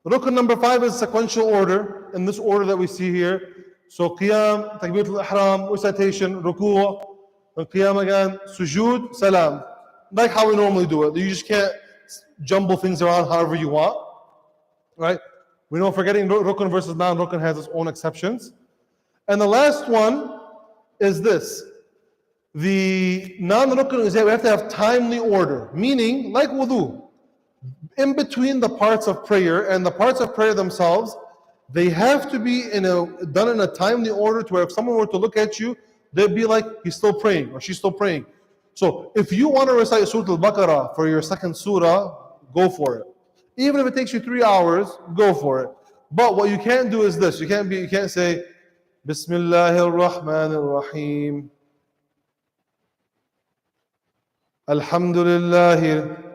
Rukn number 5 is sequential order, in this order that we see here. So qiyam, takbir al-ihram, recitation, ruku', and qiyam again, sujood, salam. Like how we normally do it. You just can't jumble things around however you want. Right? We know forgetting rukn versus non-rukn has its own exceptions. And the last one is this. The non-rukn is that we have to have timely order. Meaning, like wudu, in between the parts of prayer and the parts of prayer themselves, they have to be done in a timely order to where if someone were to look at you, they'd be like, he's still praying or she's still praying. So if you want to recite Surah Al-Baqarah for your second surah, go for it. Even if it takes you 3 hours, go for it. But what you can't do is this. You can't say, Bismillahir Rahmanir Rahim. Alhamdulillahi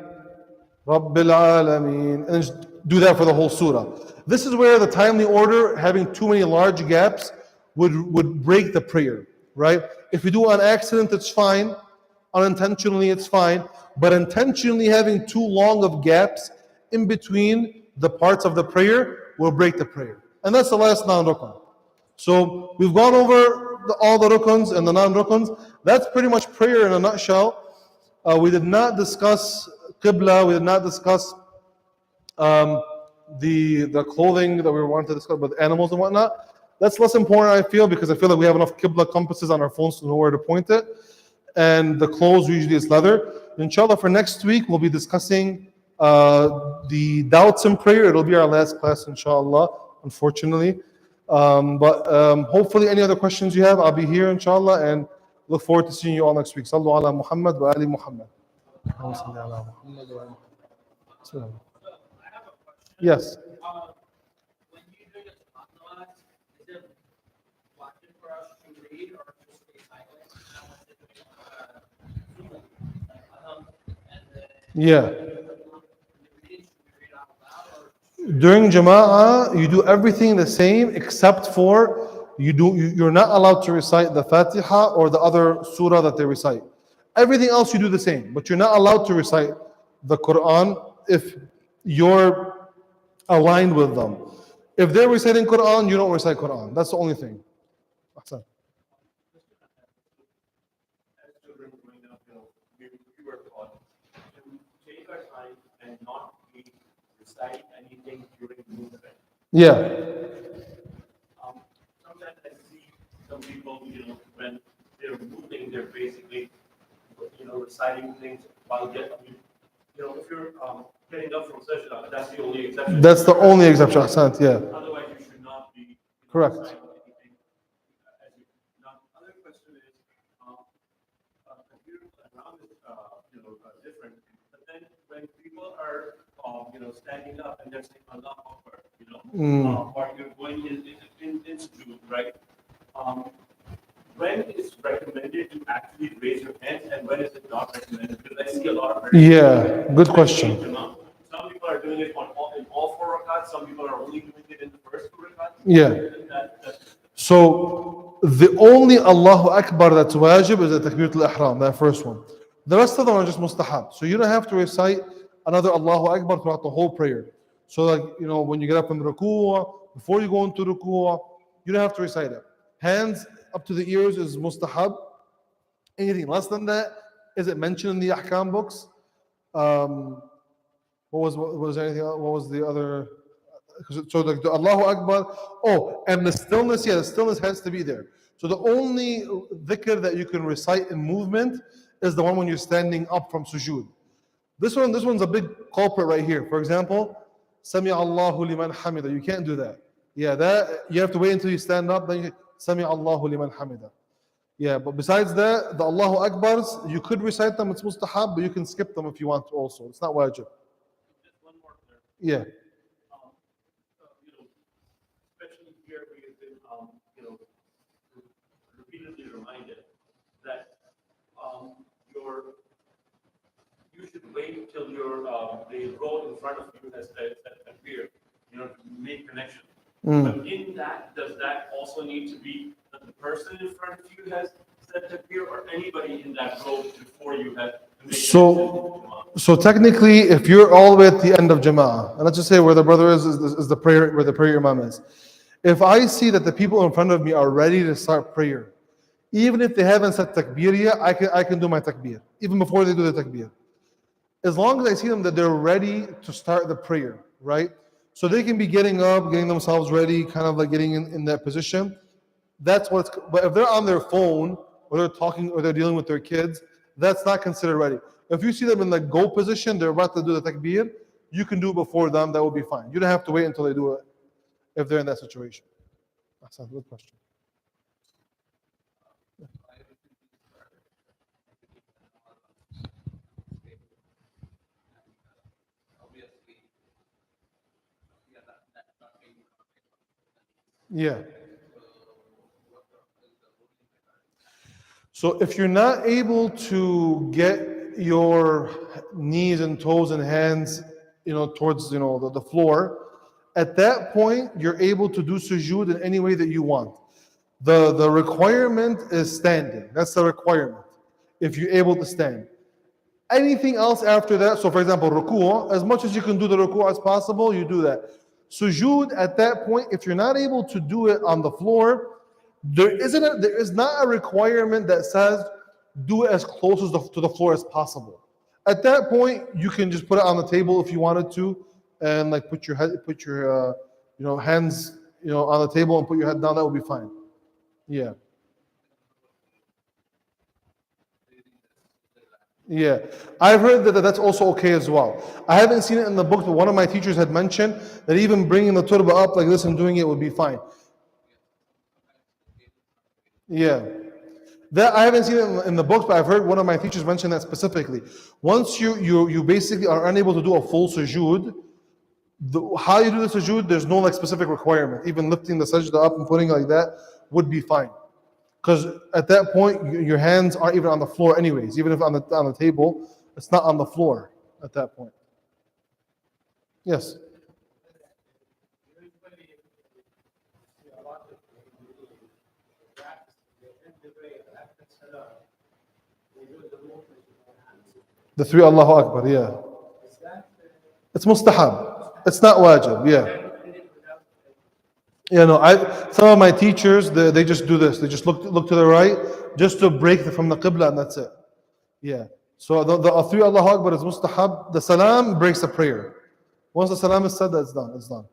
Rabbil Alameen. And just do that for the whole surah. This is where the timely order, having too many large gaps, would break the prayer, right? If you do on accident, it's fine. Unintentionally, it's fine. But intentionally having too long of gaps in between the parts of the prayer will break the prayer. And that's the last non-rukn. So we've gone over all the rukuns and the non-rukuns. That's pretty much prayer in a nutshell. We did not discuss qibla. We did not discuss the clothing that we wanted to discuss with animals and whatnot. That's less important, I feel, because I feel like we have enough qibla compasses on our phones to know where to point it. And the clothes usually is leather. Inshallah, for next week, we'll be discussing the doubts in prayer. It'll be our last class, inshallah, unfortunately. But hopefully, any other questions you have, I'll be here, inshallah, and look forward to seeing you all next week. Sallu ala Muhammad wa ali Muhammad. Yes. When you do the Ahkam, is it watching for us to read or just recite it? Yeah. During Jama'ah, you do everything the same except for you're not allowed to recite the Fatiha or the other surah that they recite. Everything else you do the same, but you're not allowed to recite the Quran if you're aligned with them. If they're reciting Quran, you don't recite Quran. That's the only thing. Ahsan. As children growing up, we were taught to take our time and not recite anything during the movement. Yeah. Sometimes I see some people, when they're moving, they're basically, reciting things while getting, if you're getting up from sajda, that's the only exception. That's the only exception, Ahsan, yeah. Otherwise, you should not be Correct. reciting anything. Now, other question is, computer around is, different. But then when people are, standing up and they're saying Allah Akbar, or you're going in sujood, right? When is recommended to actually raise your hands and when is it not recommended? Because I see a lot of Good question. Some people are doing it in all 4 rakats, some people are only doing it in the first 2 rakats. Yeah. So the only Allahu Akbar that's wajib is the Takbiratul Ihram, that first one. The rest of them are just mustahab. So you don't have to recite another Allahu Akbar throughout the whole prayer. So when you get up from the ruku', before you go into ruku', you don't have to recite it. Hands up to the ears is mustahab. Anything less than that, is it mentioned in the Ahkam books? What was anything? What was the other? So the Allahu Akbar. Oh, and the stillness. Yeah, the stillness has to be there. So the only dhikr that you can recite in movement is the one when you're standing up from sujood. This one's a big culprit right here. For example, Sami Allahu liman hamida. You can't do that. Yeah, that you have to wait until you stand up. Then you Sami Allahu liman hamida. Yeah, but besides that, the Allahu Akbars, you could recite them. It's mustahab, but you can skip them if you want to. Also, it's not wajib. Just one more there. Yeah. You know, especially here we have been, you know, repeatedly reminded that your you should wait till your the road in front of you has appeared, you know, to make connection. But in that, does that also need to be that the person in front of you has said takbir, or anybody in that road before you have to make So technically, if you're all the way at the end of Jama'ah, and let's just say where the brother is the prayer, where the prayer imam is. If I see that the people in front of me are ready to start prayer, even if they haven't said takbir yet, I can do my takbir, even before they do the takbir. As long as I see them that they're ready to start the prayer, right? So they can be getting up, getting themselves ready, kind of like getting in that position. That's what's. But if they're on their phone, or they're talking, or they're dealing with their kids, that's not considered ready. If you see them in the go position, they're about to do the takbir, you can do it before them, that will be fine. You don't have to wait until they do it if they're in that situation. That's a good question. Yeah. So if you're not able to get your knees and toes and hands, towards, the floor, at that point, you're able to do sujood in any way that you want. The requirement is standing. That's the requirement. If you're able to stand. Anything else after that, so for example, ruku', as much as you can do the ruku' as possible, you do that. Sujood at that point, if you're not able to do it on the floor, there is not a requirement that says do it as close to the floor as possible. At that point, you can just put it on the table if you wanted to, and like put your hands, on the table and put your head down. That would be fine. Yeah. Yeah, I've heard that that's also okay as well. I haven't seen it in the book, but one of my teachers had mentioned that even bringing the turba up like this and doing it would be fine. Yeah, that I haven't seen it in the books, but I've heard one of my teachers mention that specifically. Once you basically are unable to do a full sujood, how you do the sujood, there's no like specific requirement. Even lifting the sajda up and putting it like that would be fine. Because at that point, your hands aren't even on the floor anyways. Even if on the table, it's not on the floor at that point. Yes? The three Allahu Akbar, yeah. It's mustahab. It's not wajib, yeah. Yeah, no, some of my teachers, they just do this. They just look to the right just to break from the qibla, and that's it. Yeah. So the three Allahu Akbar is mustahab. The salam breaks the prayer. Once the salam is said, that's done. It's done.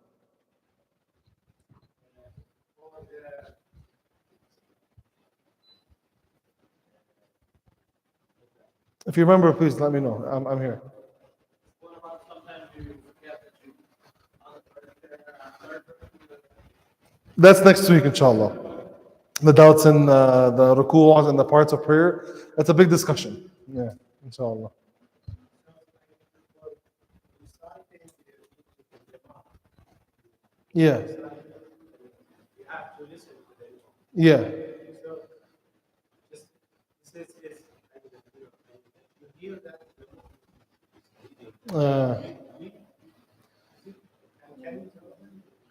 If you remember, please let me know. I'm here. What about sometimes you forget that you That's next week, inshallah. The doubts in the ruku'ahs and the parts of prayer. That's a big discussion. Yeah, inshallah. Yeah. Yeah.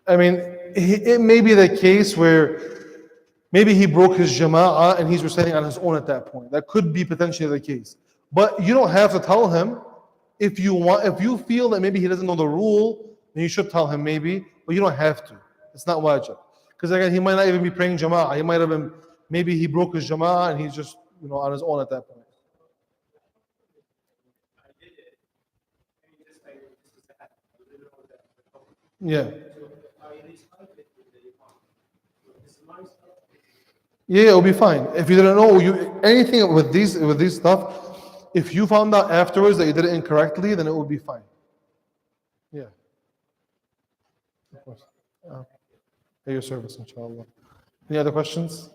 I mean, it may be the case where maybe he broke his jama'ah and he's reciting on his own at that point. That could be potentially the case. But you don't have to tell him. If you feel that maybe he doesn't know the rule, then you should tell him maybe, but you don't have to. It's not wajib. Because again, he might not even be praying jama'ah. He might have been, maybe he broke his jama'ah and he's just, on his own at that point. Yeah. Yeah, it'll be fine. If you didn't know anything with these stuff, if you found out afterwards that you did it incorrectly, then it would be fine. Yeah. Of course. At your service, inshallah. Any other questions?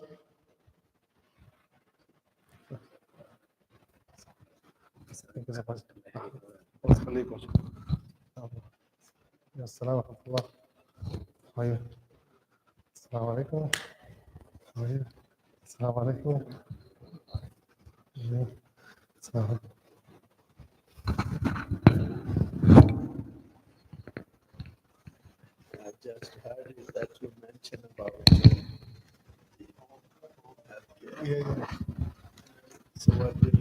السلام ورحمة الله. طيب. السلام عليكم. طيب. السلام عليكم. طيب. السلام عليكم. I just heard is that you mentioned about the home healthcare. Yeah. So what do